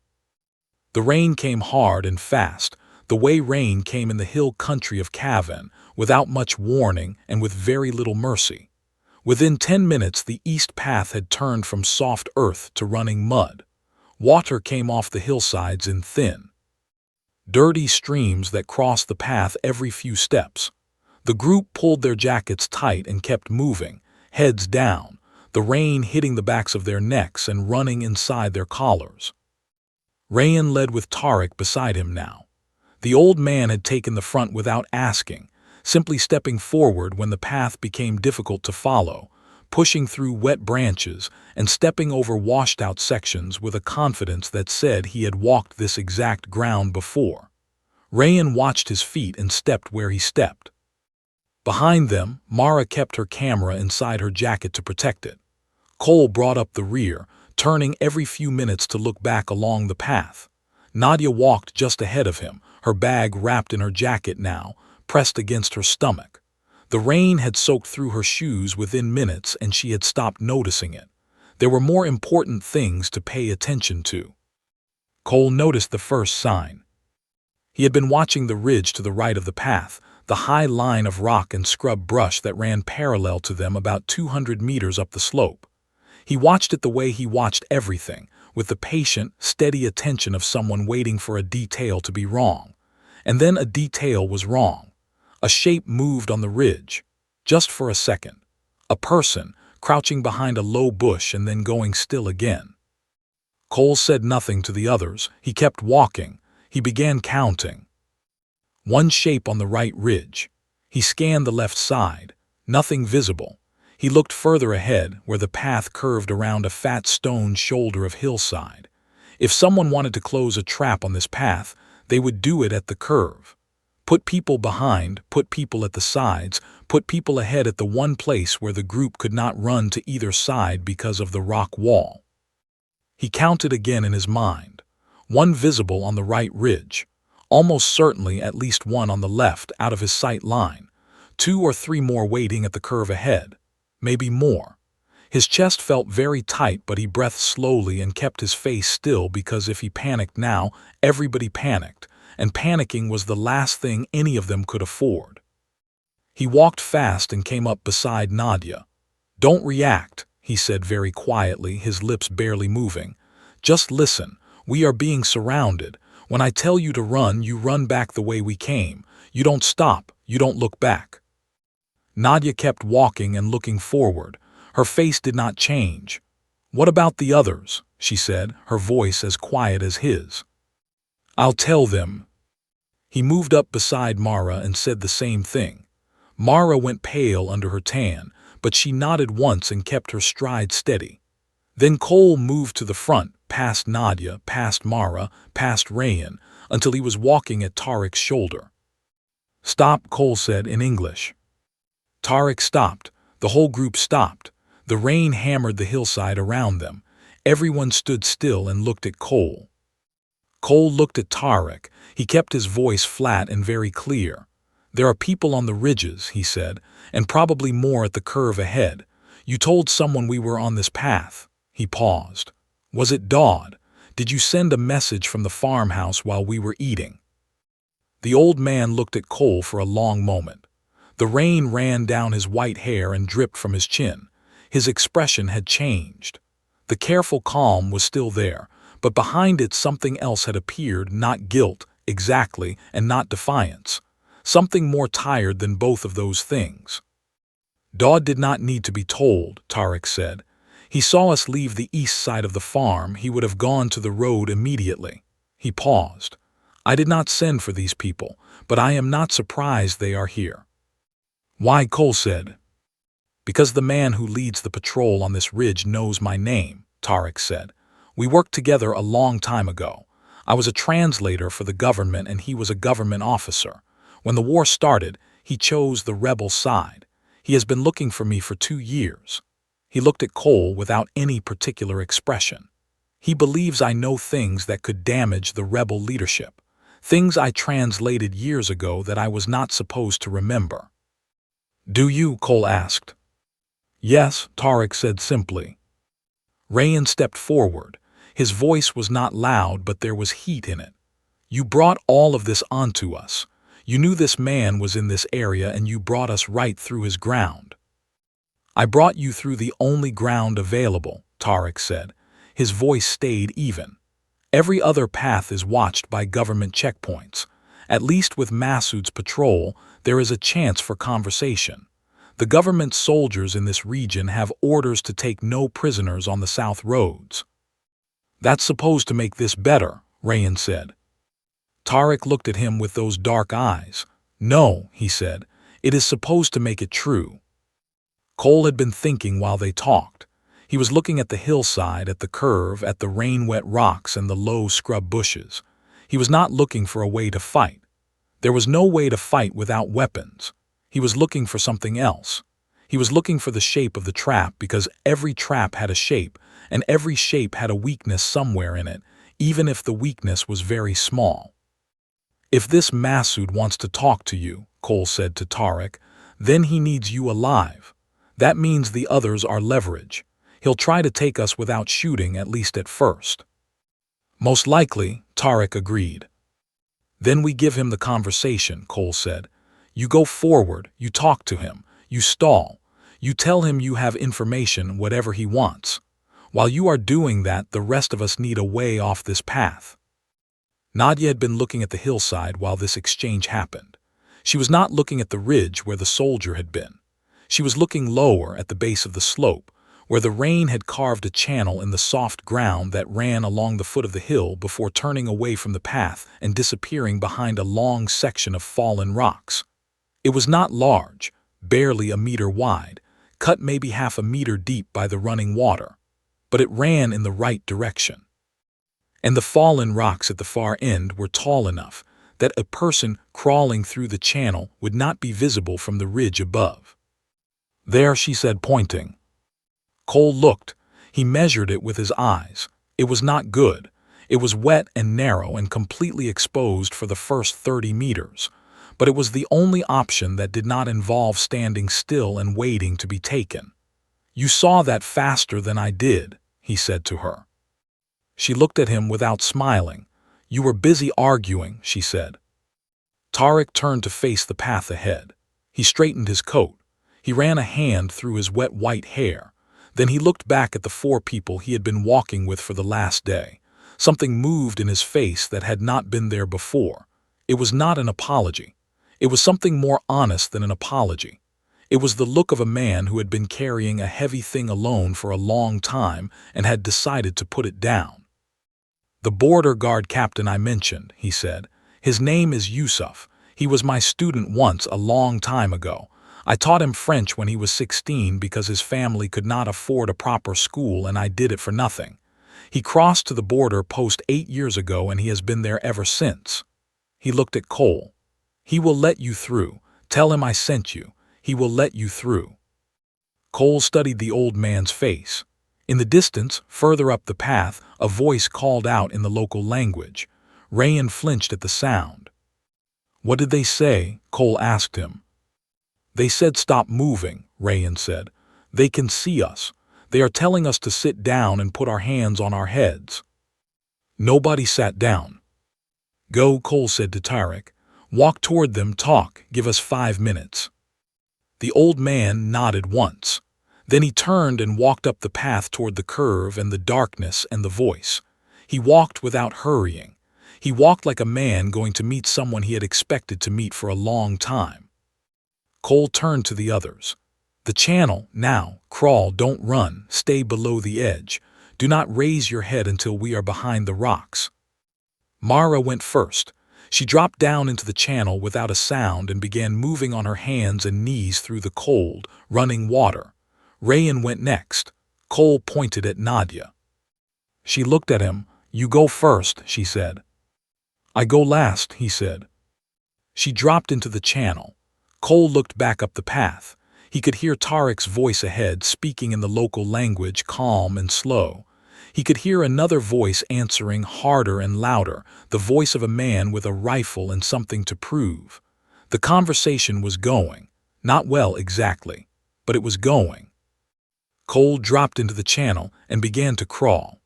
The rain came hard and fast, the way rain came in the hill country of Cavan, without much warning and with very little mercy. Within 10 minutes the east path had turned from soft earth to running mud. Water came off the hillsides in thin, dirty streams that crossed the path every few steps. The group pulled their jackets tight and kept moving, heads down, the rain hitting the backs of their necks and running inside their collars. Rayan led with Tarek beside him now. The old man had taken the front without asking, simply stepping forward when the path became difficult to follow, pushing through wet branches and stepping over washed-out sections with a confidence that said he had walked this exact ground before. Rayan watched his feet and stepped where he stepped. Behind them, Mara kept her camera inside her jacket to protect it. Cole brought up the rear, turning every few minutes to look back along the path. Nadia walked just ahead of him, her bag wrapped in her jacket now, pressed against her stomach. The rain had soaked through her shoes within minutes and she had stopped noticing it. There were more important things to pay attention to. Cole noticed the first sign. He had been watching the ridge to the right of the path, the high line of rock and scrub brush that ran parallel to them about 200 meters up the slope. He watched it the way he watched everything, with the patient, steady attention of someone waiting for a detail to be wrong. And then a detail was wrong. A shape moved on the ridge. Just for a second. A person, crouching behind a low bush and then going still again. Cole said nothing to the others. He kept walking. He began counting. One shape on the right ridge. He scanned the left side. Nothing visible. He looked further ahead, where the path curved around a fat stone shoulder of hillside. If someone wanted to close a trap on this path, they would do it at the curve. Put people behind, put people at the sides, put people ahead at the one place where the group could not run to either side because of the rock wall. He counted again in his mind. One visible on the right ridge. Almost certainly at least one on the left out of his sight line. 2 or 3 more waiting at the curve ahead. Maybe more. His chest felt very tight, but he breathed slowly and kept his face still because if he panicked now, everybody panicked, and panicking was the last thing any of them could afford. He walked fast and came up beside Nadia. "Don't react," he said very quietly, his lips barely moving. "Just listen. We are being surrounded. When I tell you to run, you run back the way we came. You don't stop. You don't look back." Nadia kept walking and looking forward. Her face did not change. "What about the others?" she said, her voice as quiet as his. "I'll tell them." He moved up beside Mara and said the same thing. Mara went pale under her tan, but she nodded once and kept her stride steady. Then Cole moved to the front, past Nadia, past Mara, past Rayan, until he was walking at Tariq's shoulder. "Stop," Cole said in English. Tariq stopped. The whole group stopped. The rain hammered the hillside around them. Everyone stood still and looked at Cole. Cole looked at Tariq. He kept his voice flat and very clear. "There are people on the ridges," he said, "and probably more at the curve ahead. You told someone we were on this path." He paused. "Was it Dodd? Did you send a message from the farmhouse while we were eating?" The old man looked at Cole for a long moment. The rain ran down his white hair and dripped from his chin. His expression had changed. The careful calm was still there, but behind it something else had appeared, not guilt, exactly, and not defiance. Something more tired than both of those things. "Dodd did not need to be told," Tariq said. "He saw us leave the east side of the farm. He would have gone to the road immediately." He paused. "I did not send for these people, but I am not surprised they are here." "Why?" Cole said. "Because the man who leads the patrol on this ridge knows my name," Tariq said. "We worked together a long time ago. I was a translator for the government and he was a government officer. When the war started, he chose the rebel side. He has been looking for me for 2 years. He looked at Cole without any particular expression. "He believes I know things that could damage the rebel leadership. Things I translated years ago that I was not supposed to remember." "Do you?" Cole asked. "Yes," Tariq said simply. Rayan stepped forward. His voice was not loud, but there was heat in it. "You brought all of this onto us. You knew this man was in this area and you brought us right through his ground." "I brought you through the only ground available," Tariq said. His voice stayed even. "Every other path is watched by government checkpoints. At least with Masood's patrol, there is a chance for conversation. The government soldiers in this region have orders to take no prisoners on the south roads." "That's supposed to make this better," Rayan said. Tariq looked at him with those dark eyes. "No," he said, "it is supposed to make it true." Cole had been thinking while they talked. He was looking at the hillside, at the curve, at the rain-wet rocks and the low scrub bushes. He was not looking for a way to fight. There was no way to fight without weapons. He was looking for something else. He was looking for the shape of the trap because every trap had a shape, and every shape had a weakness somewhere in it, even if the weakness was very small. "If this Masood wants to talk to you," Cole said to Tariq, "then he needs you alive. That means the others are leverage. He'll try to take us without shooting, at least at first." "Most likely," Tariq agreed. "Then we give him the conversation," Cole said. You go forward, you talk to him, you stall, you tell him you have information, whatever he wants. While you are doing that, the rest of us need a way off this path." Nadia had been looking at the hillside while this exchange happened. She was not looking at the ridge where the soldier had been. She was looking lower at the base of the slope, where the rain had carved a channel in the soft ground that ran along the foot of the hill before turning away from the path and disappearing behind a long section of fallen rocks. It was not large, barely a meter wide, cut maybe half a meter deep by the running water, but it ran in the right direction. And the fallen rocks at the far end were tall enough that a person crawling through the channel would not be visible from the ridge above. "There," she said, pointing. Cole looked. He measured it with his eyes. It was not good. It was wet and narrow and completely exposed for the first 30 meters. But it was the only option that did not involve standing still and waiting to be taken. "You saw that faster than I did," he said to her. She looked at him without smiling. "You were busy arguing," she said. Tarek turned to face the path ahead. He straightened his coat. He ran a hand through his wet white hair. Then he looked back at the 4 people he had been walking with for the last day. Something moved in his face that had not been there before. It was not an apology. It was something more honest than an apology. It was the look of a man who had been carrying a heavy thing alone for a long time and had decided to put it down. "The border guard captain I mentioned," he said. "His name is Yusuf. He was my student once a long time ago. I taught him French when he was 16 because his family could not afford a proper school and I did it for nothing. He crossed to the border post 8 years ago and he has been there ever since." He looked at Cole. "He will let you through. Tell him I sent you. He will let you through." Cole studied the old man's face. In the distance, further up the path, a voice called out in the local language. Rayan flinched at the sound. "What did they say?" Cole asked him. "They said stop moving," Rayan said. "They can see us. They are telling us to sit down and put our hands on our heads." Nobody sat down. "Go," Cole said to Tarek. "Walk toward them, talk, give us 5 minutes." The old man nodded once. Then he turned and walked up the path toward the curve and the darkness and the voice. He walked without hurrying. He walked like a man going to meet someone he had expected to meet for a long time. Cole turned to the others. "The channel, now, crawl, don't run, stay below the edge. Do not raise your head until we are behind the rocks." Mara went first. She dropped down into the channel without a sound and began moving on her hands and knees through the cold, running water. Rayan went next. Cole pointed at Nadia. She looked at him. "You go first," she said. "I go last," he said. She dropped into the channel. Cole looked back up the path. He could hear Tarek's voice ahead, speaking in the local language, calm and slow. He could hear another voice answering harder and louder, the voice of a man with a rifle and something to prove. The conversation was going. Not well exactly, but it was going. Cole dropped into the channel and began to crawl.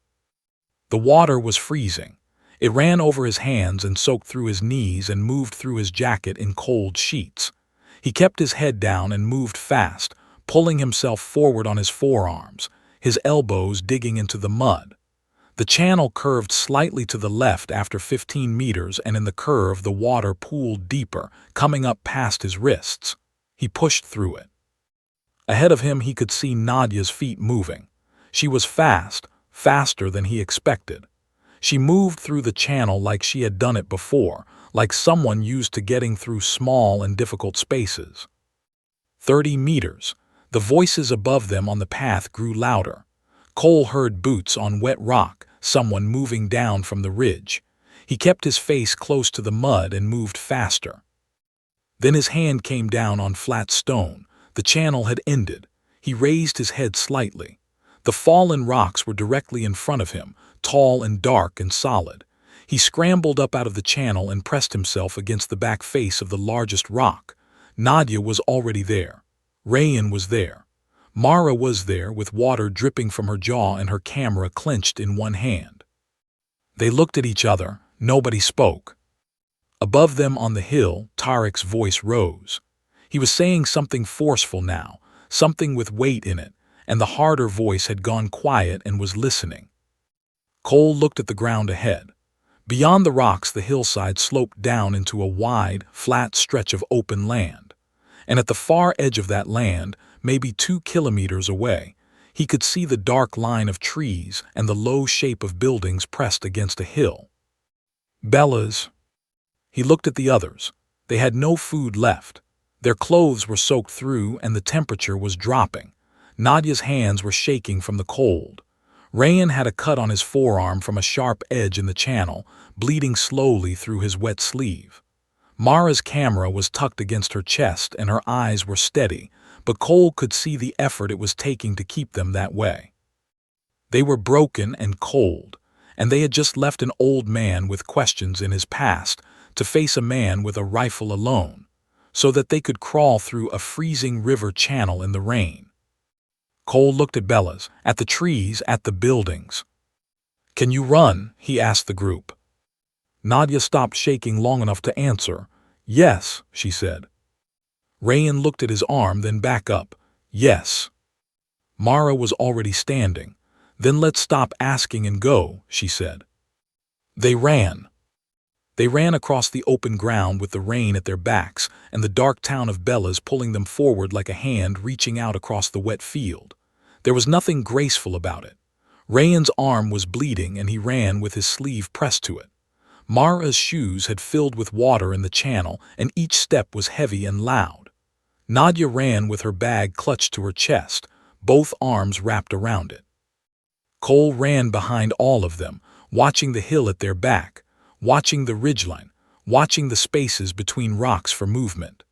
The water was freezing. It ran over his hands and soaked through his knees and moved through his jacket in cold sheets. He kept his head down and moved fast, pulling himself forward on his forearms, his elbows digging into the mud. The channel curved slightly to the left after 15 meters, and in the curve the water pooled deeper, coming up past his wrists. He pushed through it. Ahead of him he could see Nadia's feet moving. She was fast, faster than he expected. She moved through the channel like she had done it before, like someone used to getting through small and difficult spaces. 30 meters. The voices above them on the path grew louder. Cole heard boots on wet rock, someone moving down from the ridge. He kept his face close to the mud and moved faster. Then his hand came down on flat stone. The channel had ended. He raised his head slightly. The fallen rocks were directly in front of him, tall and dark and solid. He scrambled up out of the channel and pressed himself against the back face of the largest rock. Nadia was already there. Rayan was there. Mara was there with water dripping from her jaw and her camera clenched in one hand. They looked at each other. Nobody spoke. Above them on the hill, Tarek's voice rose. He was saying something forceful now, something with weight in it, and the harder voice had gone quiet and was listening. Cole looked at the ground ahead. Beyond the rocks, the hillside sloped down into a wide, flat stretch of open land. And at the far edge of that land, maybe 2 kilometers away, he could see the dark line of trees and the low shape of buildings pressed against a hill. Bella's. He looked at the others. They had no food left. Their clothes were soaked through and the temperature was dropping. Nadia's hands were shaking from the cold. Rayan had a cut on his forearm from a sharp edge in the channel, bleeding slowly through his wet sleeve. Mara's camera was tucked against her chest and her eyes were steady, but Cole could see the effort it was taking to keep them that way. They were broken and cold, and they had just left an old man with questions in his past to face a man with a rifle alone, so that they could crawl through a freezing river channel in the rain. Cole looked at Bella's, at the trees, at the buildings. "Can you run?" he asked the group. Nadia stopped shaking long enough to answer. "Yes," she said. Rayan looked at his arm, then back up. "Yes." Mara was already standing. "Then let's stop asking and go," she said. They ran. They ran across the open ground with the rain at their backs and the dark town of Bella's pulling them forward like a hand reaching out across the wet field. There was nothing graceful about it. Rayan's arm was bleeding and he ran with his sleeve pressed to it. Mara's shoes had filled with water in the channel and each step was heavy and loud. Nadia ran with her bag clutched to her chest, both arms wrapped around it. Cole ran behind all of them, watching the hill at their back, watching the ridgeline, watching the spaces between rocks for movement.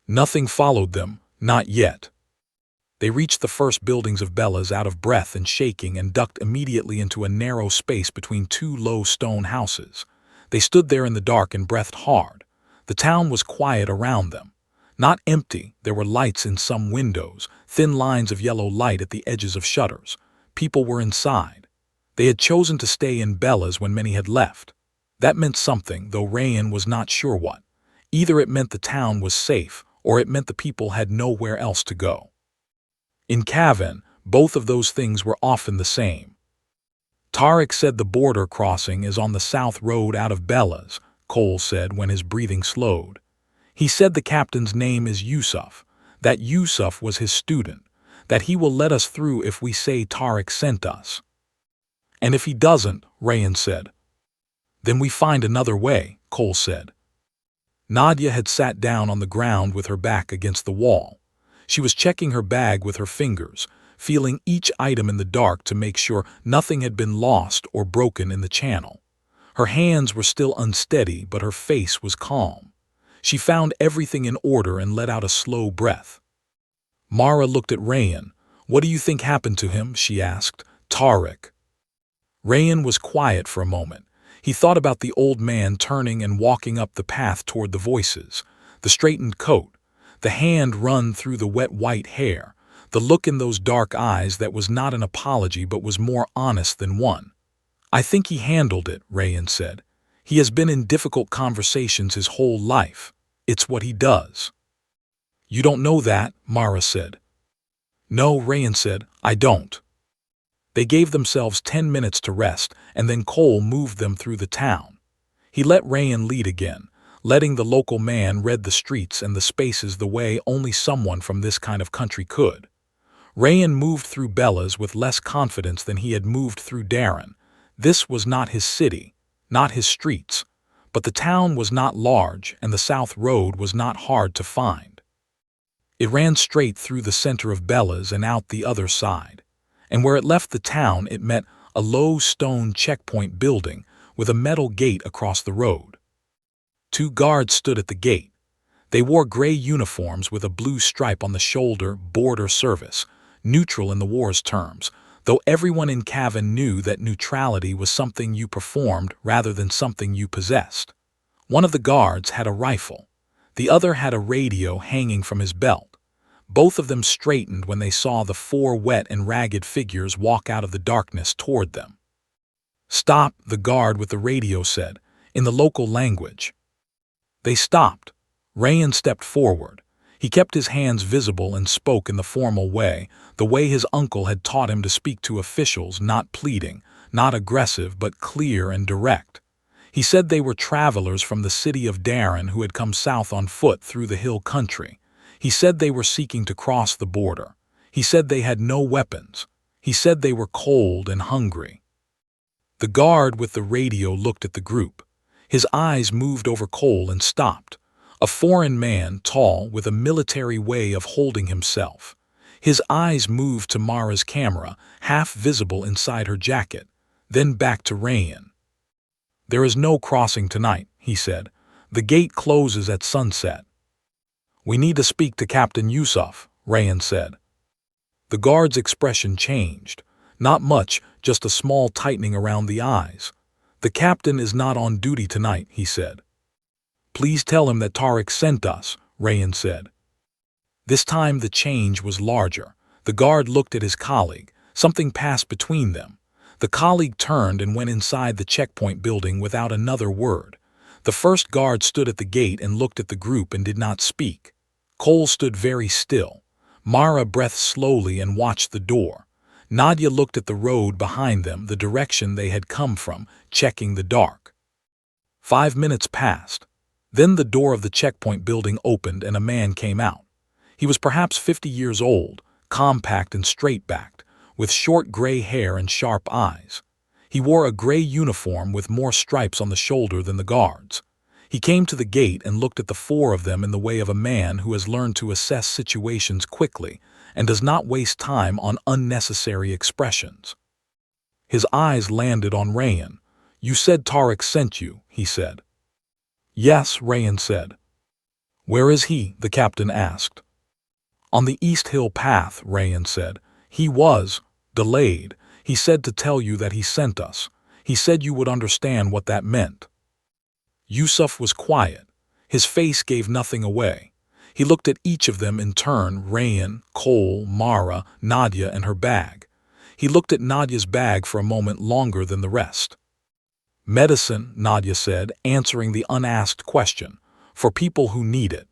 Nothing followed them, not yet. They reached the first buildings of Bella's out of breath and shaking and ducked immediately into a narrow space between 2 low stone houses. They stood there in the dark and breathed hard. The town was quiet around them. Not empty, there were lights in some windows, thin lines of yellow light at the edges of shutters. People were inside. They had chosen to stay in Bella's when many had left. That meant something, though Rayan was not sure what. Either it meant the town was safe, or it meant the people had nowhere else to go. In Cavan, both of those things were often the same. "Tarek said the border crossing is on the south road out of Bella's," Cole said when his breathing slowed. "He said the captain's name is Yusuf, that Yusuf was his student, that he will let us through if we say Tarek sent us." "And if he doesn't," Rayan said. "Then we find another way," Cole said. Nadia had sat down on the ground with her back against the wall. She was checking her bag with her fingers, feeling each item in the dark to make sure nothing had been lost or broken in the channel. Her hands were still unsteady, but her face was calm. She found everything in order and let out a slow breath. Mara looked at Rayan. "What do you think happened to him?" she asked. "Tarek." Rayan was quiet for a moment. He thought about the old man turning and walking up the path toward the voices, the straightened coat, the hand run through the wet white hair, the look in those dark eyes that was not an apology but was more honest than one. "I think he handled it," Rayan said. "He has been in difficult conversations his whole life. It's what he does." "You don't know that," Mara said. "No," Rayan said, "I don't." They gave themselves 10 minutes to rest, and then Cole moved them through the town. He let Rayan lead again, letting the local man read the streets and the spaces the way only someone from this kind of country could. Rayan moved through Bella's with less confidence than he had moved through Darren. This was not his city, not his streets, but the town was not large and the south road was not hard to find. It ran straight through the center of Bella's and out the other side. And where it left the town, it met a low stone checkpoint building with a metal gate across the road. 2 guards stood at the gate. They wore gray uniforms with a blue stripe on the shoulder, border service, neutral in the war's terms, though everyone in Cavan knew that neutrality was something you performed rather than something you possessed. One of the guards had a rifle. The other had a radio hanging from his belt. Both of them straightened when they saw the 4 wet and ragged figures walk out of the darkness toward them. "Stop," the guard with the radio said, in the local language. They stopped. Rayan stepped forward. He kept his hands visible and spoke in the formal way, the way his uncle had taught him to speak to officials, not pleading, not aggressive, but clear and direct. He said they were travelers from the city of Darren who had come south on foot through the hill country. He said they were seeking to cross the border. He said they had no weapons. He said they were cold and hungry. The guard with the radio looked at the group. His eyes moved over Cole and stopped. A foreign man, tall, with a military way of holding himself. His eyes moved to Mara's camera, half visible inside her jacket, then back to Rayan. "There is no crossing tonight," he said. "The gate closes at sunset." "We need to speak to Captain Yusuf," Rayan said. The guard's expression changed. Not much, just a small tightening around the eyes. "The captain is not on duty tonight," he said. "Please tell him that Tariq sent us," Rayan said. This time the change was larger. The guard looked at his colleague. Something passed between them. The colleague turned and went inside the checkpoint building without another word. The first guard stood at the gate and looked at the group and did not speak. Cole stood very still. Mara breathed slowly and watched the door. Nadia looked at the road behind them, the direction they had come from, checking the dark. 5 minutes passed. Then the door of the checkpoint building opened and a man came out. He was perhaps 50 years old, compact and straight-backed, with short gray hair and sharp eyes. He wore a gray uniform with more stripes on the shoulder than the guards. He came to the gate and looked at the four of them in the way of a man who has learned to assess situations quickly and does not waste time on unnecessary expressions. His eyes landed on Rayan. "You said Tariq sent you," he said. "Yes," Rayan said. "Where is he?" the captain asked. "On the East Hill path," Rayan said. "He was delayed. He said to tell you that he sent us. He said you would understand what that meant." Yusuf was quiet. His face gave nothing away. He looked at each of them in turn, Rayan, Cole, Mara, Nadia, and her bag. He looked at Nadia's bag for a moment longer than the rest. "Medicine," Nadia said, answering the unasked question, "for people who need it."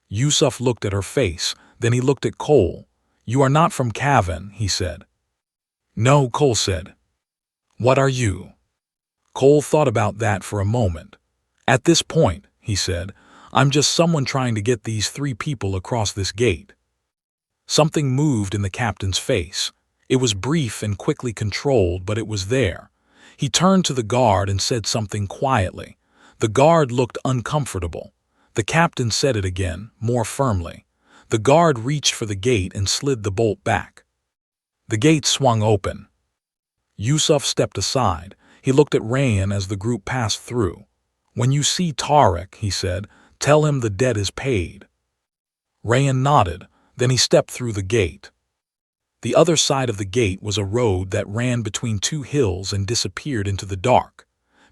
Yusuf looked at her face, then he looked at Cole. "You are not from Cavan," he said. "No," Cole said. "What are you?" Cole thought about that for a moment. "At this point," he said, "I'm just someone trying to get these 3 people across this gate." Something moved in the captain's face. It was brief and quickly controlled, but it was there. He turned to the guard and said something quietly. The guard looked uncomfortable. The captain said it again, more firmly. The guard reached for the gate and slid the bolt back. The gate swung open. Yusuf stepped aside. He looked at Rayan as the group passed through. "When you see Tariq," he said, "tell him the debt is paid." Rayan nodded. Then he stepped through the gate. The other side of the gate was a road that ran between 2 hills and disappeared into the dark.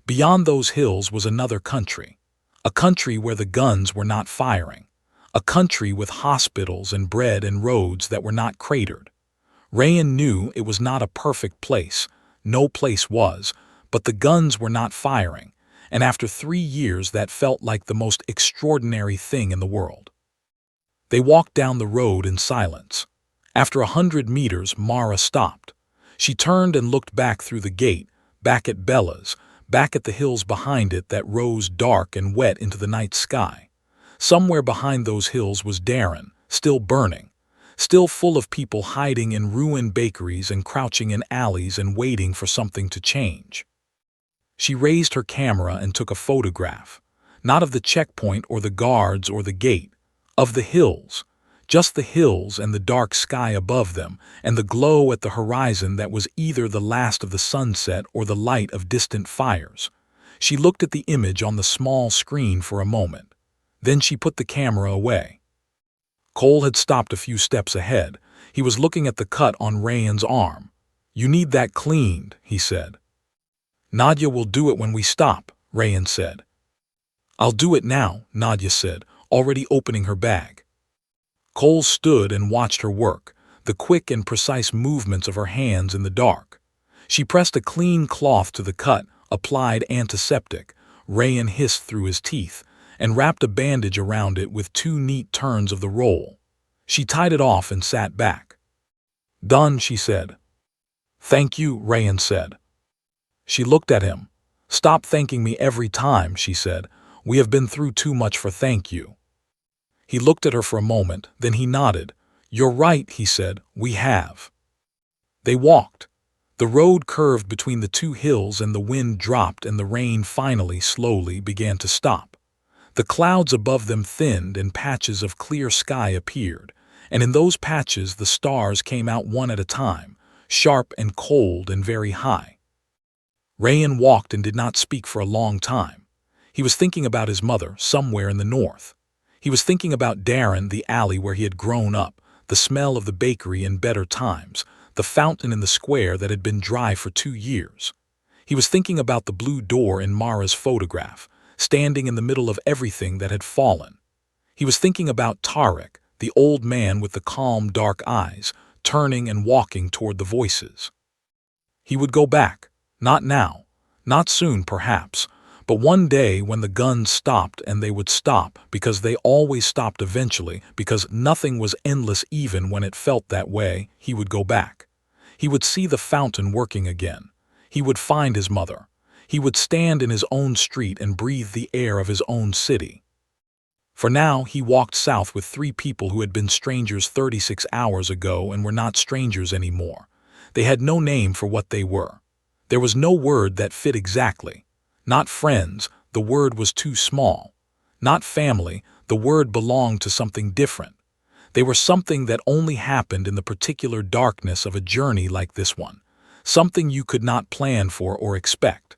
Beyond those hills was another country. A country where the guns were not firing. A country with hospitals and bread and roads that were not cratered. Rayan knew it was not a perfect place. No place was, but the guns were not firing, and after 3 years that felt like the most extraordinary thing in the world. They walked down the road in silence. After 100 meters, Mara stopped. She turned and looked back through the gate, back at Bella's, back at the hills behind it that rose dark and wet into the night sky. Somewhere behind those hills was Darren, still burning, still full of people hiding in ruined bakeries and crouching in alleys and waiting for something to change. She raised her camera and took a photograph, not of the checkpoint or the guards or the gate, of the hills, just the hills and the dark sky above them and the glow at the horizon that was either the last of the sunset or the light of distant fires. She looked at the image on the small screen for a moment. Then she put the camera away. Cole had stopped a few steps ahead. He was looking at the cut on Rayan's arm. "You need that cleaned," he said. "Nadia will do it when we stop," Rayan said. "I'll do it now," Nadia said, already opening her bag. Cole stood and watched her work, the quick and precise movements of her hands in the dark. She pressed a clean cloth to the cut, applied antiseptic. Rayan hissed through his teeth, and wrapped a bandage around it with 2 neat turns of the roll. She tied it off and sat back. "Done," she said. "Thank you," Rayan said. She looked at him. "Stop thanking me every time," she said. "We have been through too much for thank you." He looked at her for a moment, then he nodded. "You're right," he said. "We have." They walked. The road curved between the 2 hills and the wind dropped and the rain finally, slowly, began to stop. The clouds above them thinned and patches of clear sky appeared, and in those patches the stars came out one at a time, sharp and cold and very high. Rayan walked and did not speak for a long time. He was thinking about his mother, somewhere in the north. He was thinking about Darren, the alley where he had grown up, the smell of the bakery in better times, the fountain in the square that had been dry for 2 years. He was thinking about the blue door in Mara's photograph, standing in the middle of everything that had fallen. He was thinking about Tarek, the old man with the calm, dark eyes, turning and walking toward the voices. He would go back. Not now. Not soon, perhaps. But one day when the guns stopped, and they would stop, because they always stopped eventually, because nothing was endless even when it felt that way, he would go back. He would see the fountain working again. He would find his mother. He would stand in his own street and breathe the air of his own city. For now, he walked south with 3 people who had been strangers 36 hours ago and were not strangers anymore. They had no name for what they were. There was no word that fit exactly. Not friends, the word was too small. Not family, the word belonged to something different. They were something that only happened in the particular darkness of a journey like this one. Something you could not plan for or expect.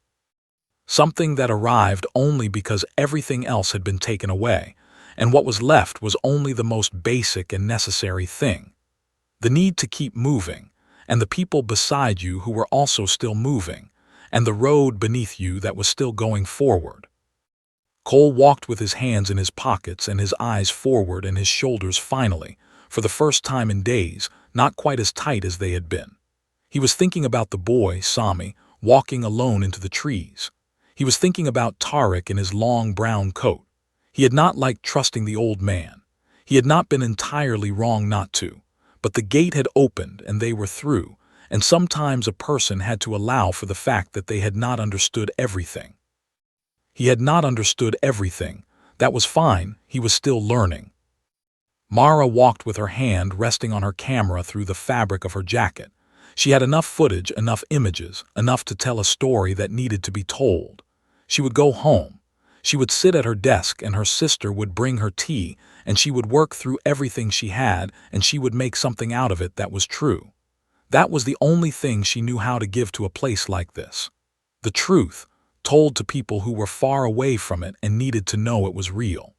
Something that arrived only because everything else had been taken away, and what was left was only the most basic and necessary thing. The need to keep moving, and the people beside you who were also still moving, and the road beneath you that was still going forward. Cole walked with his hands in his pockets and his eyes forward and his shoulders finally, for the first time in days, not quite as tight as they had been. He was thinking about the boy, Sami, walking alone into the trees. He was thinking about Tarek in his long brown coat. He had not liked trusting the old man. He had not been entirely wrong not to, but the gate had opened and they were through, and sometimes a person had to allow for the fact that they had not understood everything. He had not understood everything. That was fine, he was still learning. Mara walked with her hand resting on her camera through the fabric of her jacket. She had enough footage, enough images, enough to tell a story that needed to be told. She would go home. She would sit at her desk and her sister would bring her tea, and she would work through everything she had, and she would make something out of it that was true. That was the only thing she knew how to give to a place like this. The truth, told to people who were far away from it and needed to know it was real.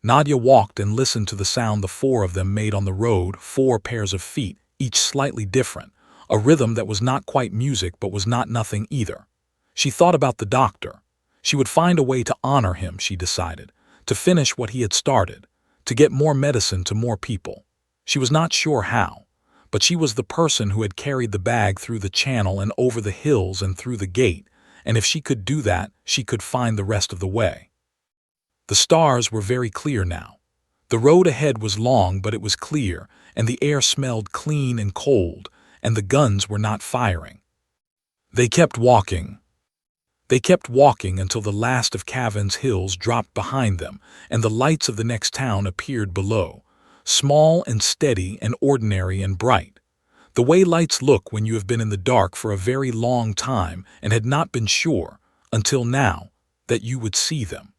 Nadia walked and listened to the sound the 4 of them made on the road, 4 pairs of feet, each slightly different, a rhythm that was not quite music but was not nothing either. She thought about the doctor. She would find a way to honor him, she decided, to finish what he had started, to get more medicine to more people. She was not sure how, but she was the person who had carried the bag through the channel and over the hills and through the gate, and if she could do that, she could find the rest of the way. The stars were very clear now. The road ahead was long, but it was clear, and the air smelled clean and cold, and the guns were not firing. They kept walking. They kept walking until the last of Cavan's hills dropped behind them, and the lights of the next town appeared below, small and steady and ordinary and bright. The way lights look when you have been in the dark for a very long time and had not been sure, until now, that you would see them.